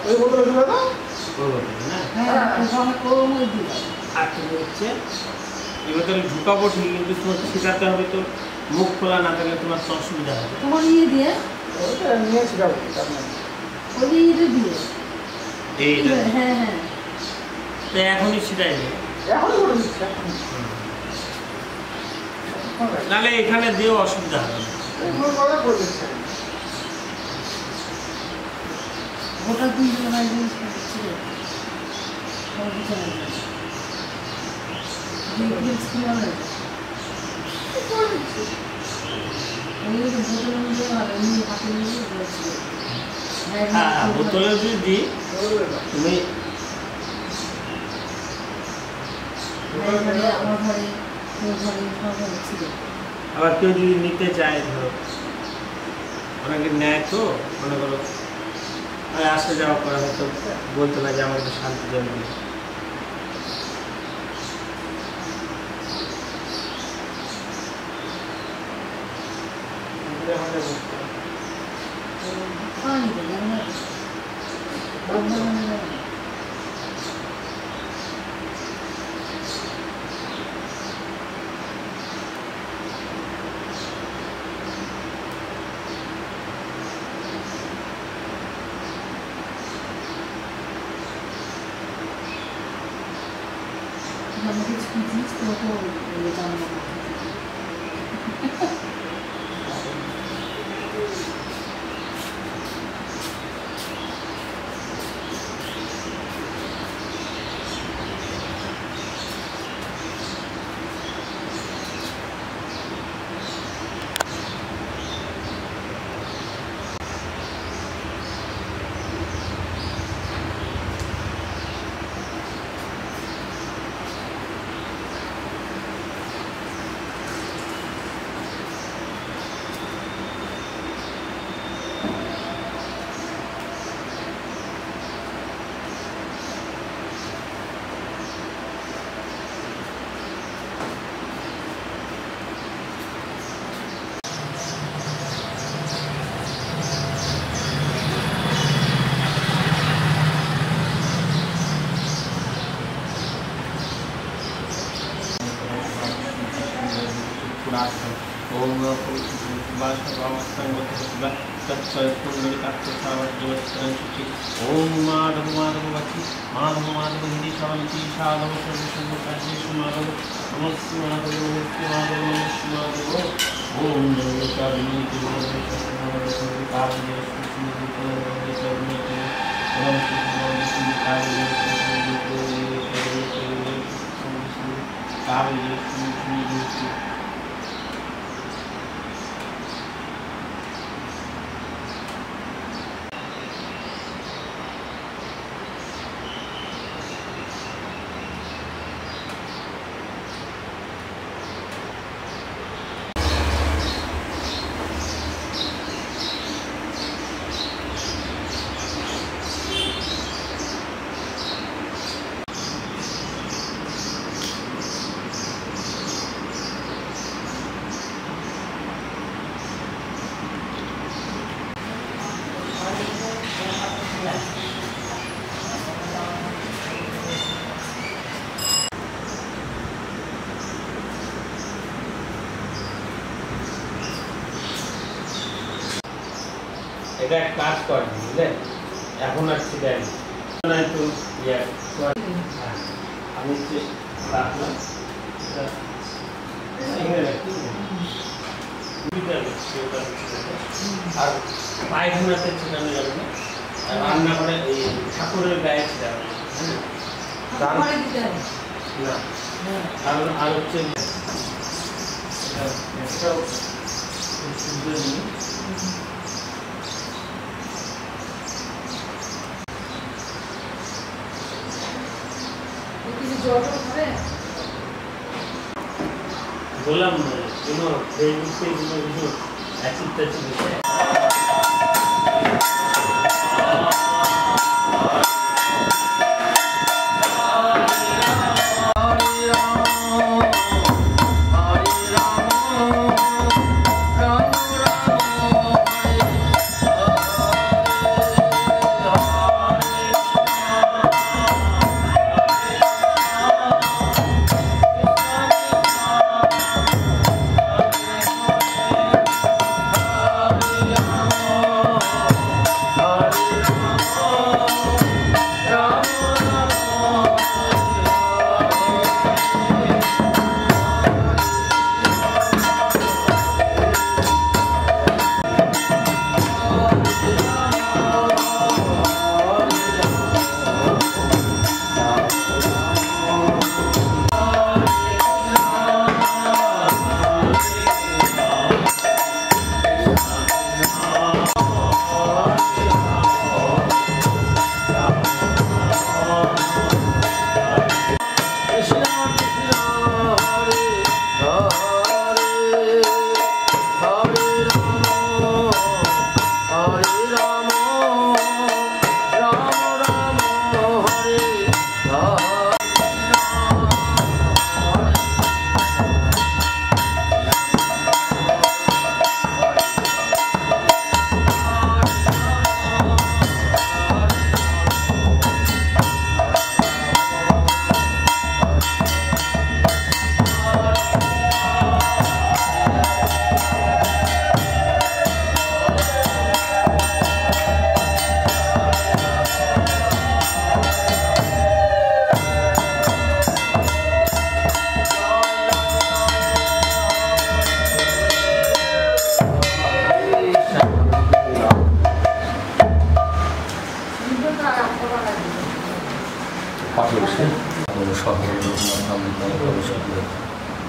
S1: ওই বোতলে দিবে না,
S2: ওই বোতলে না। আর তুমি হচ্ছে এই বোতলে ঢুকাবো ঠিক, কিন্তু তোমার ছিটাতে হবে, তো মুখ খোলা না থাকলে তোমার তো অসুবিধা হবে।
S4: তোমার ইয়ে দিয়ে
S1: ওটা নিয়ে ছিটাবো।
S4: ওই ইয়ে দিয়ে
S2: এইটা
S4: হ্যাঁ হ্যাঁ
S2: তো এখনই ছিটাই নেই,
S1: এখন করে দিচ্ছে।
S2: নাহলে এখানে দিয়েও অসুবিধা হবে না।
S1: করে দিচ্ছে।
S4: গোটা দিন
S2: হ্যাঁ, বোতলে যদি দিই তুমি
S4: আমার ঘরে ছিল।
S2: আবার কেউ যদি নিতে চায়, ধরো অনেকে নেয়, তো মনে করো আসা যাওয়া করা হয়তো বলতে না যে আমার একটু শান্তি জল দিই।
S4: আমাকে জিনিস তো জানা
S2: ओम माधव माधव वची माधव माधव हिंदी शांति साधव सर्व काजेषु माधव नमस्ते माधव नमस्ते माधव नमस्ते माधव ओम नमो कालिनी এটা এক কাজ করেন বুঝলেন এখন আসছি দেন নাই তো ইয়া আমি রাখলাম আর পায়খানাতে ছিটানো যাবে না আর রান্না করে এই ঠাকুরের গায়ে ছিটানো না আর হচ্ছে বললাম কোনো ফেসবুকে কোনো কিছু অ্যাসিড ট্যাসিড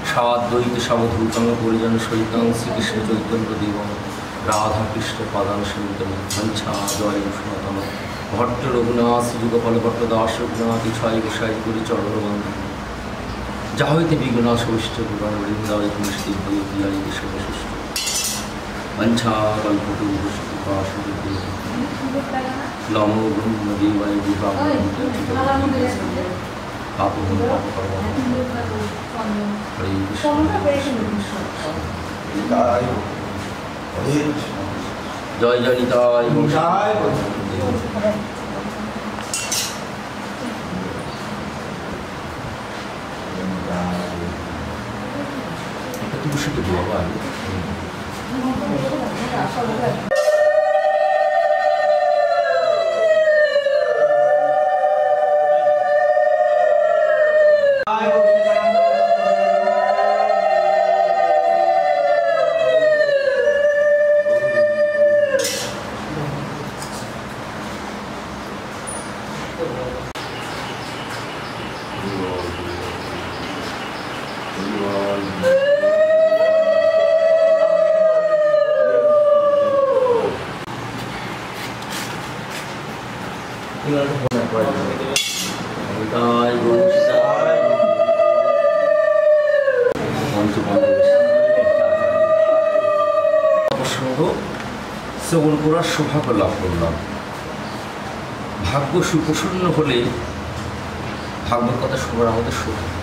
S5: সাবাদ্বৈত সাবধূতং পরিজন সহিতং শ্রীকৃষ্ণ চৈতন্য দেব রাধা কৃষ্ণ পাদান সহিতং মঞ্ছা জয় সনাতন ভট্ট রঘুনাথ যুগফল ভট্ট দাস রঘুনাথ ছয় গোসাই করি চরণবন্ধ যা হইতে বিঘ্নাশ হইষ্ট পুরাণ বৃন্দায় পুষ্টি ভয় পিয়ারিতে সর্বশ্রেষ্ঠ মঞ্ছা কল্পটু নমো ব্রহ্ম দেবায় বিভাগ পাপহম পাপকর্ম হরে জয় জয় নিতাই তুলসীকে বাবা
S3: সব ওদের।
S5: শ্রবণ করার সৌভাগ্য লাভ করলাম। ভাগ্য সুপ্রসন্ন হলে ভাগবত কথা শোনার আমাদের সৌভাগ্য।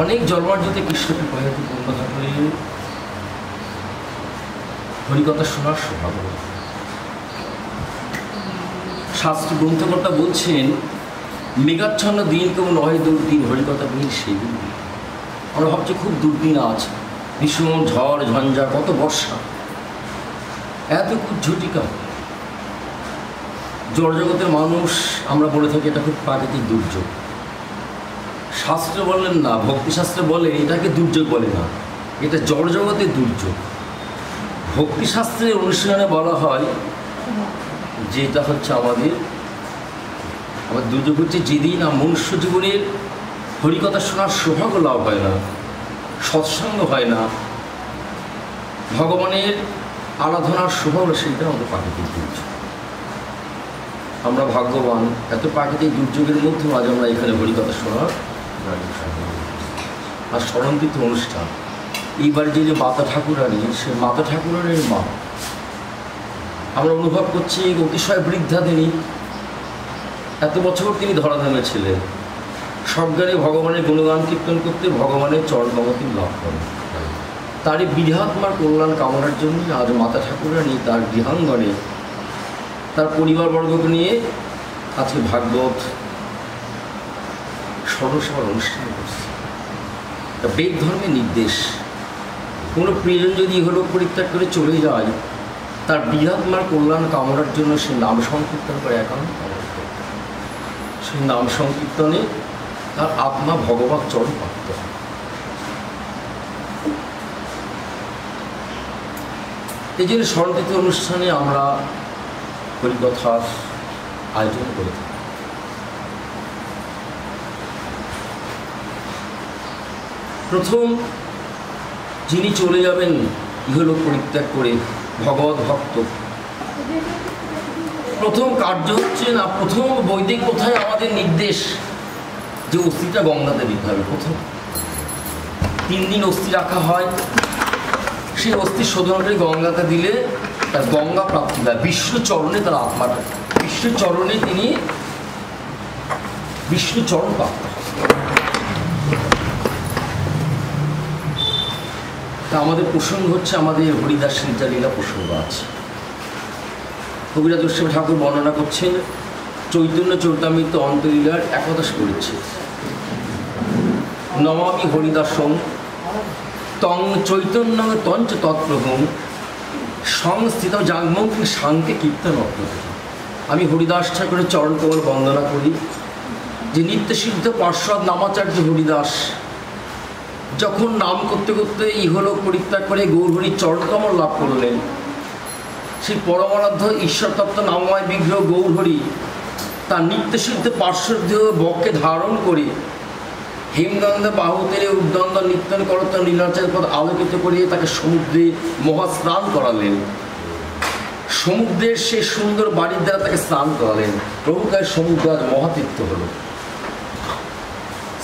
S5: অনেক জন্মার্জিত কৃষ্ণকে প্রয়াত পূর্ণ থাকলে হরিকথা শোনার সৌভাগ্য। শাস্ত্র গ্রন্থকর্তা বলছেন, মেঘাচ্ছন্ন দিন কেউ নয় দুর্দিন, হরিকথা বিহীন সেই দিন। আমরা ভাবছি খুব দুর্দিন আছে, ভীষণ ঝড় ঝঞ্ঝা, কত বর্ষা, এত কুজ্ঝটিকা। জড়জগতের মানুষ আমরা বলে থাকি এটা খুব প্রাকৃতিক দুর্যোগ। শাস্ত্র বলেন না, ভক্তিশাস্ত্র বলে এটাকে দুর্যোগ বলে না, এটা জড়জগতের দুর্যোগ। ভক্তিশাস্ত্রের অনুশীলনে বলা হয় যে এটা হচ্ছে আমাদের দুর্যোগ হচ্ছে যেদিন মনুষ্য জীবনের হরিকথা শোনার সৌভাগ্য লাভ হয় না, সৎসঙ্গ হয় না, ভগবানের আরাধনার সৌভাগ্য, সেইটা আমাদের প্রাকৃতিক দুর্যোগ। আমরা ভাগ্যবান, এত প্রাকৃতিক দুর্যোগের মধ্যে আজ আমরা এখানে হরিকথা শোনার আর স্মরণতীর্থ অনুষ্ঠান। এইবার যে মাতা ঠাকুরানী, সে মাতা ঠাকুরানীর মা, আমরা অনুভব করছি অতিশয় বৃদ্ধা তিনি। এত বছর তিনি ধরাধামে ছিলেন, সজ্ঞানে ভগবানের গুণগান কীর্তন করতে ভগবানের চরণকমতি লাভ করেন। তারই বিধাত্মার কল্যাণ কামনার জন্য আজ মাতা ঠাকুরানী তার গৃহাঙ্গনে তার পরিবারবর্গকে নিয়ে আজকে ভাগবত স্মরণসভার অনুষ্ঠান করছে। বেদ ধর্মের নির্দেশ, কোনো প্রিয়জন যদি ইহলোক পরিত্যাগ করে চলে যায়, তার বিধাত্মার কল্যাণ কামনার জন্য সে নাম সংকীর্তন করে, একান্ত সেই নাম সংকীর্তনে তার আত্মা ভগবত চরণ প্রাপ্ত হয়। এই জন্য স্মরণতীর্থ অনুষ্ঠানে আমরা হরিকথার আয়োজন করে থাকি। প্রথম যিনি চলে যাবেন ইহলোক পরিত্যাগ করে, ভগবত ভক্ত, প্রথম কার্য হচ্ছে না, প্রথম বৈদিক কোথায় আমাদের নির্দেশ যে অস্থিটা গঙ্গাতে দিতে হবে। প্রথম 3 দিন অস্থি রাখা হয়, সেই অস্থি শোধন করে গঙ্গাতে দিলে তার গঙ্গা প্রাপ্তি হয়। বিষ্ণু চরণে তার আত্মাটা, বিষ্ণু চরণে তিনি বিষ্ণু চরণ প্রাপ্ত। তা আমাদের প্রসঙ্গ হচ্ছে, আমাদের হরিদাস লীলা প্রসঙ্গ আছে। কবিরাজ গোস্বামী ঠাকুর বর্ণনা করছেন, চৈতন্য চরিতামৃত অন্তলীলার একাদশ করেছে, নমামি হরিদাসং তং চৈতন্য তঞ্চ তৎপ্রভুং সংস্থিত জাগমং শান্তি কীর্তন অর্থ। আমি হরিদাস ঠাকুরের চরণ কমল বন্দনা করি, যে নিত্যসিদ্ধ পার্শ্বদ নামাচার্য হরিদাস যখন নাম করতে করতে ইহলোক পরিত্যাগ করে গৌরহরির চরণকমল লাভ করলেন, সেই পরমারাধ্য ঈশ্বরতত্ত্ব নামময় বিগ্রহ গৌরহরি তার নিত্যসিদ্ধ পার্শ্বদেহ বক্ষে ধারণ করে হিমগন্ধ বাহুতেরে উদ্দণ্ড নিত্যন করত নীলাচল পথ আলোকিত করে তাকে সমুদ্রে মহাস্নান করালেন। সমুদ্রের সে সুন্দর বাড়ির দ্বারা তাকে স্নান করালেন। প্রভুকার সমুদ্র আজ মহাতীর্থ হল।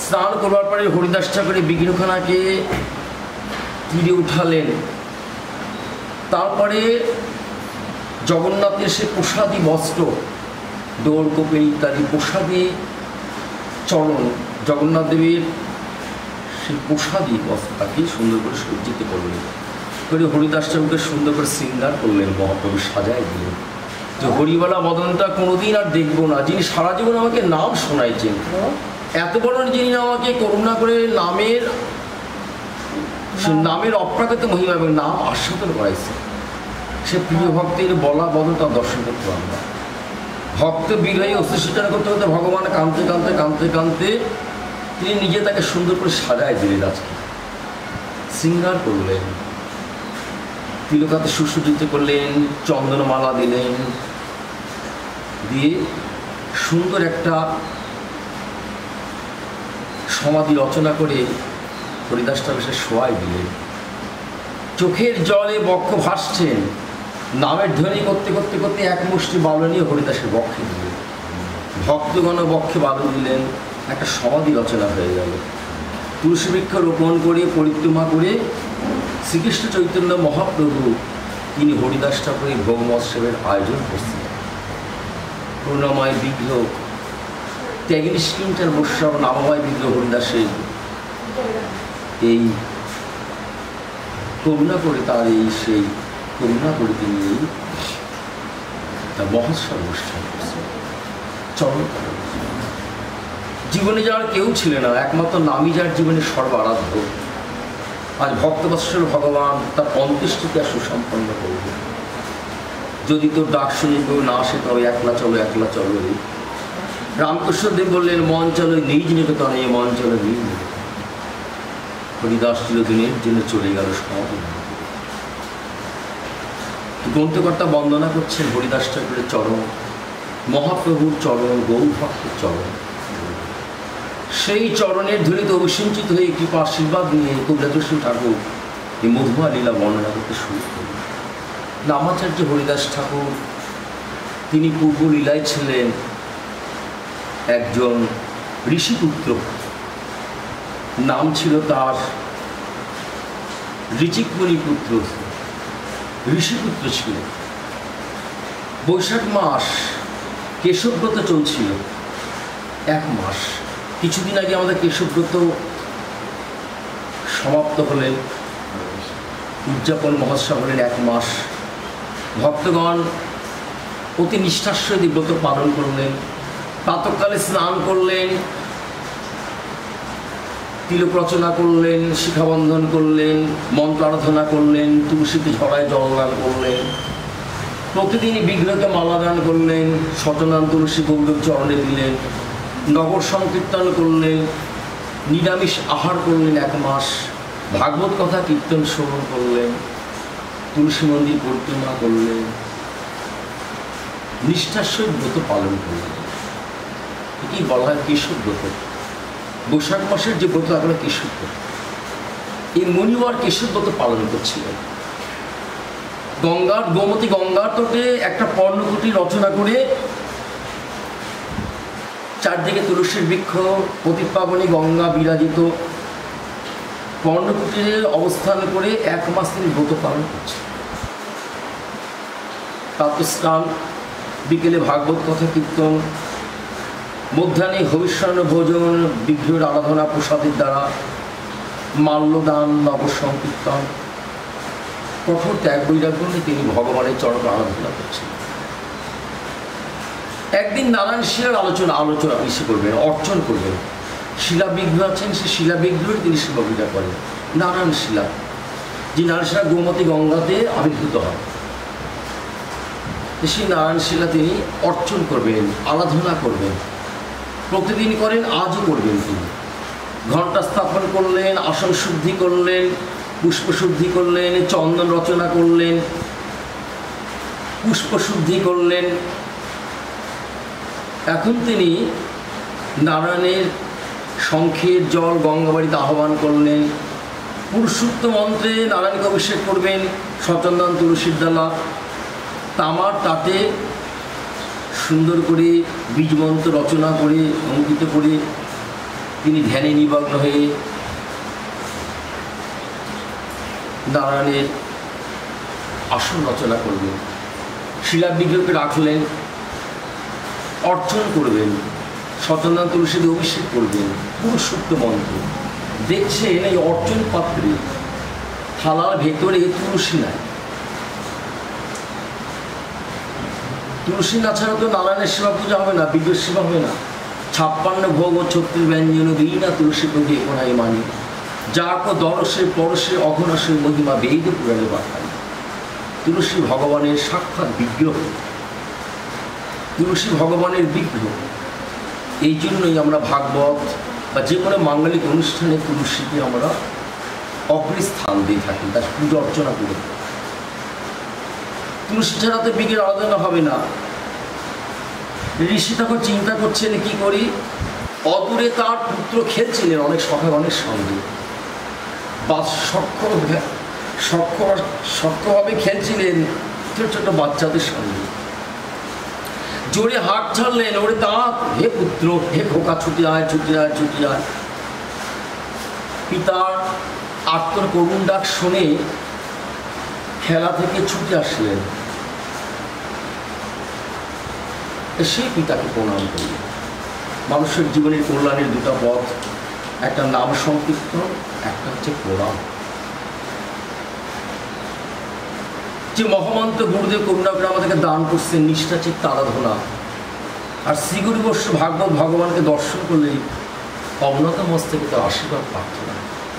S5: স্নান করবার পরে হরিদাস ঠাকুরের বিগ্রহখানাকে তীরে উঠালেন। তারপরে জগন্নাথের সে প্রসাদী বস্ত্র, দোল কোপে ইত্যাদি প্রসাদী চরণ, জগন্নাথ দেবের সেই প্রসাদী বস্ত্রটাকে সুন্দর করে সজ্জিত করলেন, করে হরিদাস ঠাকুরকে সুন্দর করে শৃঙ্গার করলেন, মহাপ্রভু সাজায় দিলেন। যে হরিবালা বদনটা কোনোদিন আর দেখবো না, যিনি সারা জীবন আমাকে নাম শোনাইছেন, এত বড় যিনি আমাকে করুণা করে নামের সে নামের অপ্রাকৃত মহিমা এবং নাম আস্বাদন করাইছে। সে প্রিয় ভক্তের বলা বদল তার দর্শন করতে আমরা ভক্ত বিরহী অস্তিষ্ঠিত করতে করতে ভগবান কাঁদতে কাঁদতে কাঁদতে কাঁদতে তিনি নিজে তাকে সুন্দর করে সাজায় দিলেন। আজকে শৃঙ্গার করলেন, তিলকাতে সুসজ্জিত করলেন, চন্দনমালা দিলেন, দিয়ে সুন্দর একটা সমাধি রচনা করে হরিদাস ঠাকুর শোয়াই দিলেন। চোখের জলে বক্ষ ভাসছেন, নামের ধ্বনি করতে করতে করতে এক মুষ্টি বালু নিয়ে হরিদাসের বক্ষে দিলেন। ভক্তগণ বক্ষে বালু দিলেন, একটা সমাধি রচনা হয়ে গেল। তুলসী বৃক্ষ রোপণ করে পরিক্রমা করে শ্রীকৃষ্ণ চৈতন্য মহাপ্রভু তিনি হরিদাস ঠাকুরের ভোগ মহোৎসবের আয়োজন করছেন। করুণাময় বিগ্রহ 43 কিলোমিটার বৈষ্ণব নামময় বিগ্রহ হরিদাসের এই করুণা করে তার সেই করুণা করে তিনি তার মহোৎসব অনুষ্ঠান করছেন। চরণ জীবনে যার কেউ ছিল না, একমাত্র নামই যার জীবনে সর্বারাধ্য। আজ ভক্তবৎসল ভগবান তার অন্ত্যেষ্টিক্রিয়া সুসম্পন্ন করবে। যদি তোর ডাক শুনে কেউ না আসে তবে একলা চলো একলা চলো রে। রামকৃষ্ণদেব বললেন মন চলো নিজ নিকেতনে, মন চলো নিজ নিকেতনে। হরিদাস চিরদিনের জন্য চলে গেল সমাধি। গ্রন্থকর্তা বন্দনা করছেন হরিদাস ঠাকুরের চরণ, মহাপ্রভুর চরণ, গৌর ভক্তের চরণ। সেই চরণের ধুলিতে অভিসিঞ্চিত হয়ে কৃপা আশীর্বাদ নিয়ে কবিরাজ ঠাকুর এই মধুমা লীলা বর্ণনা করতে শুরু করলেন। নামাচার্য হরিদাস ঠাকুর তিনি পূর্ব লীলায় ছিলেন একজন ঋষিপুত্র, নাম ছিল তার ঋচিকমণি পুত্র, ঋষিপুত্র ছিলেন। বৈশাখ মাস কেশবব্রত চলছিল, এক মাস। কিছুদিন আগে আমাদের কেশবব্রত সমাপ্ত হলেন, উদযাপন মহোৎসব হলেন এক মাস। ভক্তগণ অতি নিষ্ঠার সহিত ব্রত পালন করলেন, প্রাতঃকালে স্নান করলেন, তিলক রচনা করলেন, শিখাবন্ধন করলেন, মন্ত্র আরাধনা করলেন, তুলসীতে ঝড়ায় জলদান করলেন, প্রতিদিন বিগ্রহকে মালা দান করলেন, শতনাম তুলসী গৌরব চরণে দিলেন, নগর সংকীর্তন করলেন, নিরামিষ আহার করলেন এক মাস, ভাগবত কথা কীর্তন শ্রবণ করলেন, তুলসী মন্দির পরিক্রমা করলেন, নিষ্ঠার সহিত ব্রত পালন করলেন। এটি বলা হয় কেশব ব্রত। বৈশাখ মাসের যে ব্রত আমরা কেশব ব্রত, এই মণিবার কেশব ব্রত পালন করছিলেন। গোমতী গঙ্গার তটে একটা পর্ণকুটি রচনা করে চারদিকে তুলসীর বৃক্ষ, পতিতপাবনী গঙ্গা বিরাজিত পর্ণকুটিরে অবস্থান করে এক মাস তিনি ব্রত পালন করছে। প্রাতঃস্নান, বিকেলে ভাগবত কথা কীর্তন, মধ্যাহ্নে হবিষ্যান্ন ভোজন, বিগ্রহের আরাধনা প্রসাদের দ্বারা, মাল্যদান, নগর সংকীর্তন, কঠোর ত্যাগ বৈরাগ্য নিয়ে তিনি ভগবানের চরণ আরাধনা করছেন। একদিন নারায়ণ শিলার আলোচনা বেশি করবেন, অর্চন করবেন। শিলা বিগ্রহ আছেন, সেই শিলা বিগ্রহের তিনি সেবা পূজা করেন। নারায়ণ শিলা, যে নারায়ণ শিলা গোমতী গঙ্গাতে আবির্ভূত হয়, সেই নারায়ণ শিলা তিনি অর্চন করবেন, আরাধনা করবেন, প্রতিদিন করেন, আজও করবেন। তিনি ঘণ্টা স্থাপন করলেন, আসন শুদ্ধি করলেন, পুষ্প শুদ্ধি করলেন, চন্দন রচনা করলেন, পুষ্প শুদ্ধি করলেন। এখন তিনি নারায়ণের শঙ্খের জল গঙ্গাবাড়িতে আহ্বান করলেন, পুরুষোক্ত মন্ত্রে নারায়ণকে অভিষেক করবেন, সচন্দন তুলসীর ডালা তামার তাতে সুন্দর করে বীজ মন্ত্র রচনা করে অঙ্কিত করে তিনি ধ্যানে নিমগ্ন হয়ে নারায়ণের আসন রচনা করবেন। শিলা বিগ্রহকে রাখলেন, অর্চন করবেন, সচন্দন তুলসীতে অভিষেক করবেন, পুরুষোক্ত মন্ত্র। দেখছেন এই অর্চন পাত্রে থালার ভেতরে তুলসী নাই। তুলসী না ছাড়া তো নারায়ণের সেবা পূজা হবে না, বিগ্রহ সেবা হবে না। 56 ভোগ ও 36 ব্যঞ্জন দিই না তুলসী প্রতি কোনায় মানি, যার পর দরসে পরশে অঘনাশে মহিমা বেদ পুরাণে বাখাই। তুলসী ভগবানের সাক্ষাৎ বিগ্রহ, তুলসী ভগবানের বিগ্রহ। এই জন্যই আমরা ভাগবত বা যে কোনো মাঙ্গলিক অনুষ্ঠানে তুলসীকে আমরা অগ্রস্থান দিয়ে থাকি, তার পূজা অর্চনা করে। তুলসী ছাড়া তো বিগ্রহের আরাধনা হবে না। ঋষি তখন চিন্তা করছেন কি করি। অদূরে তার পুত্র খেলছিলেন অনেক সহায় অনেক সঙ্গে, বা সক্ষভাবে খেলছিলেন ছোট ছোট বাচ্চাদের সঙ্গে। জোরে হাত ছাড়লেন, ওরে দাঁত, হে পুত্র, হে খোকা, ছুটে আয়, ছুটে আয়, ছুটে আয়। পিতার আত্মর করুণ ডাক শুনে খেলা থেকে ছুটে আসলেন, এসে পিতাকে প্রণাম করলেন। মানুষের জীবনের কল্যাণের দুটো পথ, একটা নাম সংকীর্তন, একটা হচ্ছে প্রণাম। যে মহামন্ত্র গুরুদেব করুণা করে আমাদেরকে দান করছেন নিষ্ঠা চিত্ত আরাধনা, আর শ্রীগুরুবর্ষ ভাগবত ভগবানকে দর্শন করলেই অবনত মস্তকে তার আশীর্বাদ প্রার্থনা।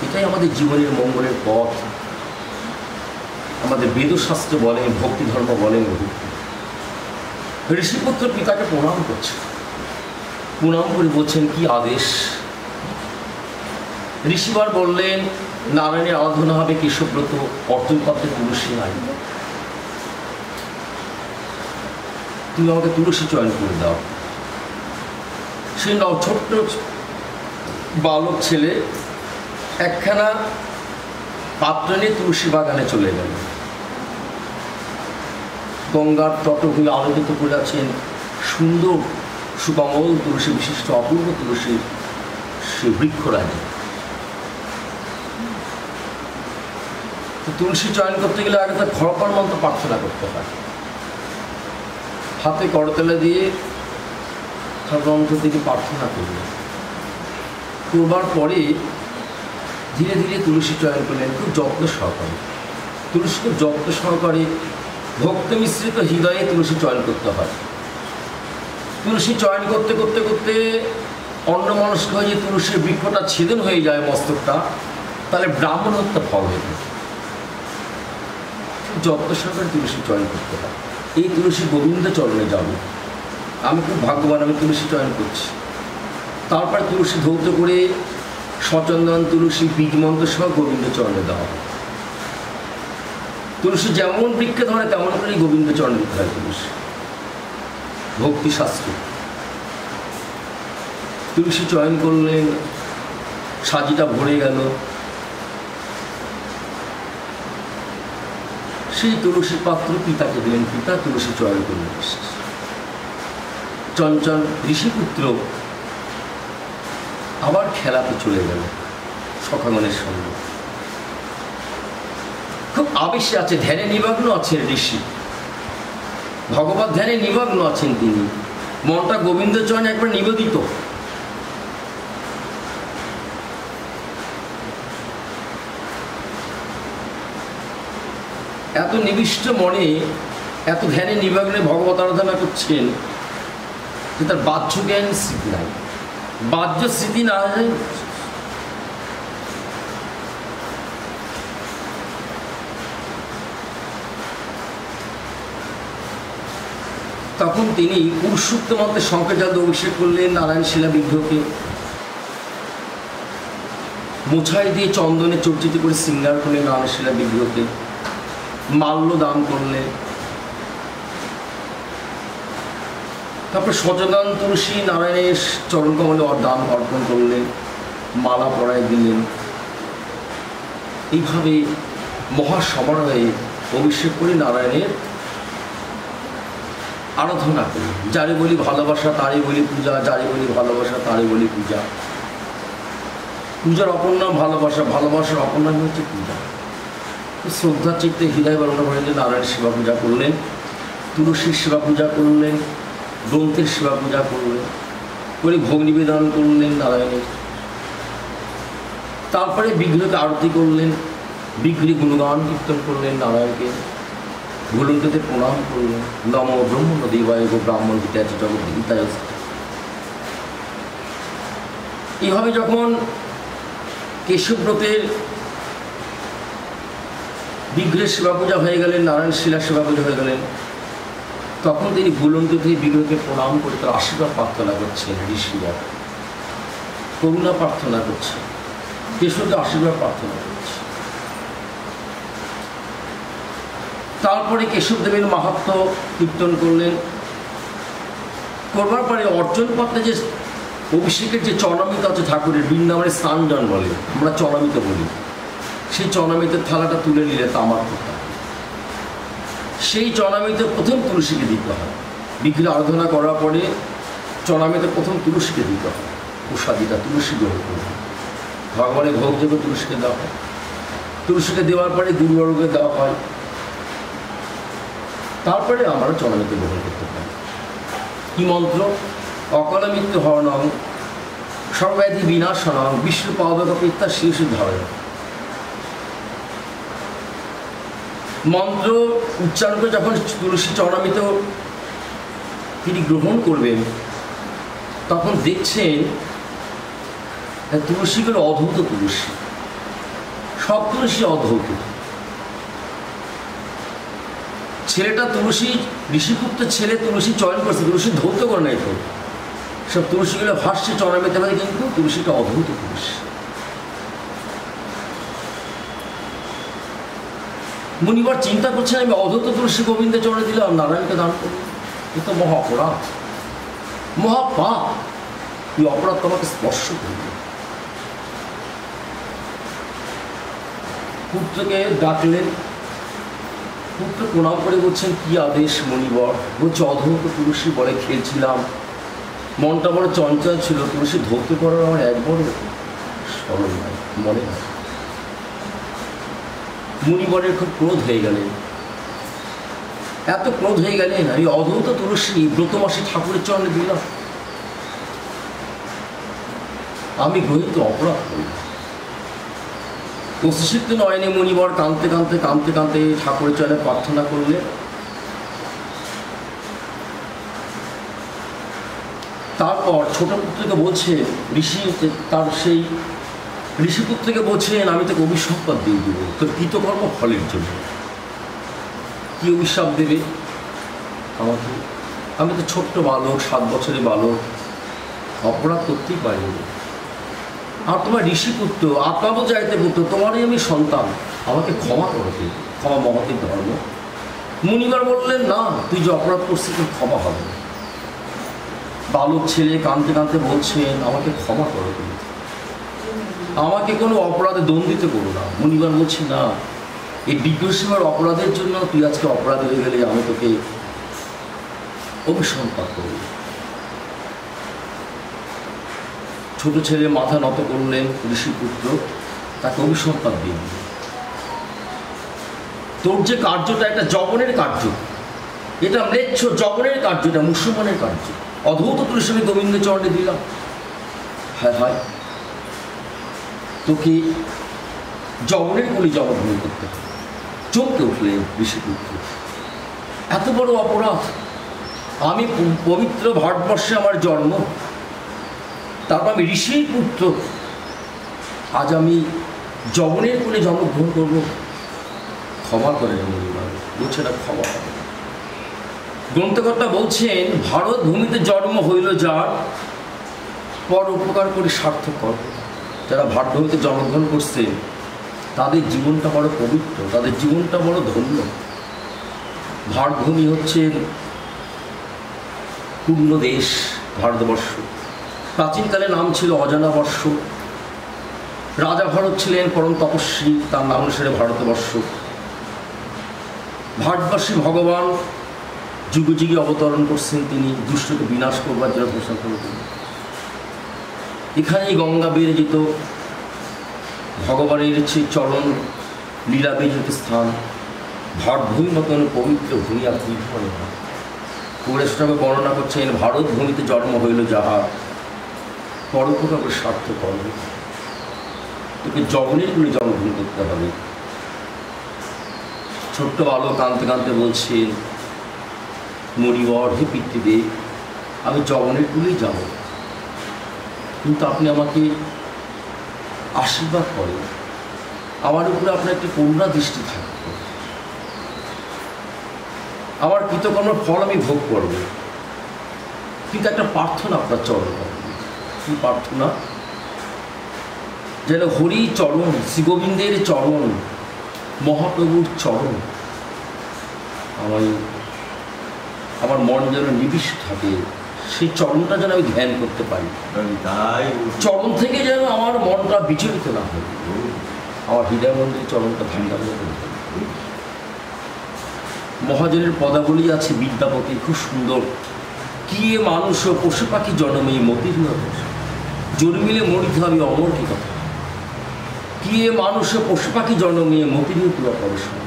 S5: এটাই আমাদের জীবনের মঙ্গলের পথ। আমাদের বেদশাস্ত্র বলেন, ভক্তি ধর্ম বলেন। ঋষিপুত্র পিতাকে প্রণাম করছে, প্রণাম করে বলছেন কি আদেশ। ঋষিবার বললেন নারায়ণের আরাধনা হবে কেশব্রত, অর্থপাত্রে তুলসী নাই, তুমি আমাকে তুলসী চয়ন করে দাও। সেই ছোট্ট বালক ছেলে একখানা পাত্র নিয়ে তুলসী বাগানে চলে গেল। গঙ্গার তটভূমি আলোকিত করে আছেন সুন্দর সুকমল তুলসী বিশিষ্ট অপূর্ব তুলসী সে বৃক্ষরাজি। তুলসী চয়ন করতে গেলে আগে তার খড়পার মন্ত্র প্রার্থনা করতে হয়। হাতে করতলা দিয়ে মন্ত্র থেকে প্রার্থনা করলেন। করবার পরে ধীরে ধীরে তুলসী চয়ন করলেন খুব যত্ন সহকারে। তুলসী খুব যত্ন সহকারে ভক্ত মিশ্রিত হৃদয়ে তুলসী চয়ন করতে হয়। তুলসী চয়ন করতে করতে করতে অন্য মানুষ হয় যে তুলসীর বৃক্ষটা ছেদন হয়ে যায় মস্তকটা, তাহলে ব্রাহ্মণ হত্যা ফল হয়ে যায়। যত্ন সহকারে তুলসী চয়ন করতে হয়। এই তুলসী গোবিন্দ চরণে যাবে, আমি খুব ভাগ্যবান, আমি তুলসী চয়ন করছি। তারপরে তুলসী ধৌত করে সচন্দন তুলসী বীজমন্ত্র সহ গোবিন্দ চরণে দেওয়া হয়। তুলসী যেমন বৃক্ষে ধরে তেমন করেই গোবিন্দ চরণ দিতে হয়। তুলসী ভক্তিশাস্ত্র। তুলসী চয়ন করলেন, সাজিটা ভরে গেল। সেই তুলসী পাত্র পিতাকে দিলেন, পিতা তুলসী চয়ন করলেন। চঞ্চল ঋষিপুত্র আবার খেলাতে চলে গেল সখাগণের সঙ্গে। খুব আবেশে আছে, ধ্যানে নিমগ্ন আছেন ঋষি, ভগবত ধ্যানে নিমগ্ন আছেন তিনি। মনটা গোবিন্দ চরণে একবার নিবেদিত। এত নিবিষ্ট মনে এত ধ্যানে নিমগ্নে ভগবত আরাধনা করছেন যে তার বাহ্য জ্ঞান স্মৃতি নাই। বাহ্য স্মৃতি না হয় তখন তিনি পুরুষোক্ত মন্ত্রে শঙ্করাচার্য অভিষেক করলেন নারায়ণ শিলা বিগ্রহকে। মোছাই দিয়ে চন্দনে চর্চিত করে শৃঙ্গার করলেন নারায়ণ শিলা বিগ্রহকে। মাল্য দান করলেন। তারপরে সচেতন তুলসী নারায়ণের চরণ কমলে দান অর্পণ করলেন, মালা পরায় দিলেন। এইভাবে মহাসমারোহে অভিষেক করে নারায়ণের আরাধনা করি। যারে বলি ভালোবাসা তারই বলি পূজা, যারে বলি ভালোবাসা তারই বলি পূজা। পূজার অপর নাম ভালোবাসা, ভালোবাসার অপর নাম হচ্ছে পূজা। শ্রদ্ধা চিত্তে হৃদয় বর্ণনা করে নারায়ণ সেবা পূজা করলেন, তুলসীর সেবা পূজা করলেন, গ্রন্থের সেবা পূজা করলেন, করে ভোগ নিবেদন করলেন নারায়ণের। তারপরে বিগ্রহকে আরতি করলেন, বিগ্রহে গুণগান কীর্তন করলেন নারায়ণকে, গুলুকে প্রণাম করলেন। নম ব্রহ্ম দেবায় গো ব্রাহ্মণ গীতায় জগৎ গীতায়। এইভাবে যখন কেশবব্রতের বিগ্রহের সেবা পূজা হয়ে গেলেন, নারায়ণ শিলার সেবা পূজা হয়ে গেলেন, তখন তিনি ভুলন্ত থেকে বিগ্রহকে প্রণাম করে তার আশীর্বাদ প্রার্থনা করছেন। ঋষিরা করুণা প্রার্থনা করছে, কেশবকে আশীর্বাদ প্রার্থনা করছে। তারপরে কেশবদেবের মাহাত্ম্য কীর্তন করলেন। করবার পরে অর্জন পাত্রে যে অভিষেকের যে চরণামৃত আছে ঠাকুরের, বৃন্দাবনের স্নানদান বলে, আমরা চরণামৃত বলি, সেই চরণামৃতের থালাটা তুলে নিলে তামার কথা, সেই চরণামৃত প্রথম তুলসীকে দিতে হয়। বিগ্রহ আরাধনা করার পরে চরণামৃত প্রথম তুলসীকে দিতে হয়। প্রসাদিটা তুলসী গ্রহণ করবে, ভগবানের ভোগ যোগ্য তুলসীকে দেওয়া হয়। তুলসীকে দেওয়ার পরে গুরুবর্গকে দেওয়া হয়। তারপরে আমরা চরণামৃত গ্রহণ করতে পারি। কি মন্ত্র? অকাল মৃত্যু হরণং সর্বব্যাধি বিনাশনং বিষ্ণু পাদকপিতা শিশু ধরেন। মন্ত্র উচ্চারণ করে যখন তুলসী চরণামৃত তিনি গ্রহণ করবেন, তখন দেখছেন তুলসীগুলো অদ্ভুত তুলসী, সব তুলসী অদ্ভুত। ছেলেটা তুলসী, ঋষিপুত্রের ছেলে তুলসী চয়ন করছে, তুলসী ধৌত করে নাই তো, সব তুলসীগুলো ভাসছে চরণামৃতে পারে, কিন্তু তুলসীটা অদ্ভুত তুলসী। মুনিবার চিন্তা করছেন, আমি অদ্ভুত তুলসী গোবিন্দে চড়ে দিলাম, নারায়ণকে দান করব, এ তো মহা অপরাধ, মহাপাপ। এই অপরাধ তোমাকে স্পর্শ করবে। পুত্রকে ডাকলেন, পুত্র প্রণাম করে বলছেন, কি আদেশ মণিবর? বলছে, অদ্ভুত তুলসী বলে খেলছিলাম, মনটা বড় চঞ্চল ছিল, তুলসী ধরতে করার আমার একবারও স্মরণ নাই, মনে হয়। মুনিবরের খুব ক্রোধ হয়ে গেলেন, এত ক্রোধ হয়ে গেলেন, এই অদ্ভুত তুলসী ব্রতমাসী ঠাকুরের চরণে দিলাম, আমি গৃহীত অপরাধ করি। প্রশিক্ষিত নয়নে মুনিবর কাঁদতে কাঁদতে কাঁদতে কাঁদতে ঠাকুরের চরণে প্রার্থনা করলেন। তারপর ছোট পুত্রকে বলছেন, তার সেই ঋষিপুত্রকে বলছেন, আমি তোকে অভিশাপ দিয়ে দেব তোর কৃতকর্ম ফলের জন্য। কি অভিশাপ দেবে আমাকে? আমি তো ছোট্ট বালক, 7 বছরের বালক, অপরাধ করতেই পারিনি। আর তোমার ঋষিপুত্র, আত্মাব যাইতে পুত্র, তোমারই আমি সন্তান, আমাকে ক্ষমা করতে, ক্ষমা মহতের ধর্ম। মুনিবার বললেন, না, তুই যে অপরাধ করছিস তোর ক্ষমা হবে না। বালক ছেলে কাঁদতে কাঁদতে বলছেন, আমাকে ক্ষমা করো, তুমি আমাকে কোনো অপরাধে দণ্ডিত করো না। মুনিবার বলছি, না, এই বিগ্রহ সেবার অপরাধের জন্য তুই আজকে অপরাধ হয়ে গেলে আমি তোকে অভিসম্পাত করব। ছোট ছেলে মাথা নত করলেন, ঋষিপুত্র তাকে অভিসম্পাত দিয়ে দিল। তোর যে কার্যটা একটা জবনের কার্য, এটা ম্লেচ্ছ জবনের কার্য, এটা মুসলমানের কার্য। অদ্ভুত তুলসী আমি গোবিন্দ চরণে দিলাম, হ্যাঁ হয় তোকে জবনের বলি জবগ্রহণ করতে হবে। চমকে উঠলেন ঋষিপুত্র, এত বড় অপরাধ! আমি পবিত্র ভারতবর্ষে আমার জন্ম, তারপর আমি ঋষির পুত্র, আজ আমি জবনের কোলে জন্মগ্রহণ করব। ক্ষমা করে বলছে না, ক্ষমা হবে। গ্রন্থকর্তা বলছেন, ভারত ভূমিতে জন্ম হইল যার, পর উপকার করে সার্থক কর। যারা ভারতভূমিতে জন্মগ্রহণ করছে তাদের জীবনটা বড় পবিত্র, তাদের জীবনটা বড় ধন্য। ভারতভূমি হচ্ছে পূর্ণ দেশ, ভারতবর্ষ। প্রাচীনকালে নাম ছিল অজানাবর্ষ। রাজা ভরত ছিলেন পরম তপস্বী, তার নাম অনুসারে ভারতবর্ষ। ভারতবর্ষে ভগবান যুগে যুগে অবতরণ করছেন, তিনি দুষ্টকে বিনাশ করবার জন্য ঘোষণা করবেন। এখানেই গঙ্গা বেড়ে যেত, ভগবানের সেই চরণ লীলা বেজত স্থান। ভারতভূমি মতন পবিত্র ভূমি আর দুই ফলে না। কুমারেশ্বরকে বর্ণনা করছেন, ভারত ভূমিতে জন্ম হইল যাহার, পরোপকার করে স্বার্থ করবে। তোকে জগনের গুলি জন্মগ্রহণ করতে হবে। ছোট্ট বালক কাঁদতে কাঁদতে বলছেন, মরিবর হে পিতৃদেব, আমি জগনের কুলেই যাব, কিন্তু আপনি আমাকে আশীর্বাদ করে, আমার উপরে আপনার একটি করুণা দৃষ্টি থাকবে, আমার কৃতকর্মের ফল আমি ভোগ করব, কিন্তু একটা প্রার্থনা আপনার চরণ করবে। কি প্রার্থনা? যেন হরি চরণ, শ্রীগোবিন্দের চরণ, মহাপ্রভুর চরণ আমার মন যেন নিবিষ্ট থাকে, সেই চরণটা যেন আমি ধ্যান করতে পারি, চরণ থেকে যেন আমার মনটা বিচলিত না হয়, আমার হৃদয় মন্দির চরণটা ঠান্ডা হয়ে যায়। মহাজনের পদাবলী আছে বিদ্যাপতি, খুব সুন্দর। কি এ মানুষ ও পশু পাখি জন্মে মতির জন্মিলে মরিতে হবে অমর কি কথা। কি এ মানুষ ও পশু পাখি জন্মে মতির পুরা পড়াশোনা।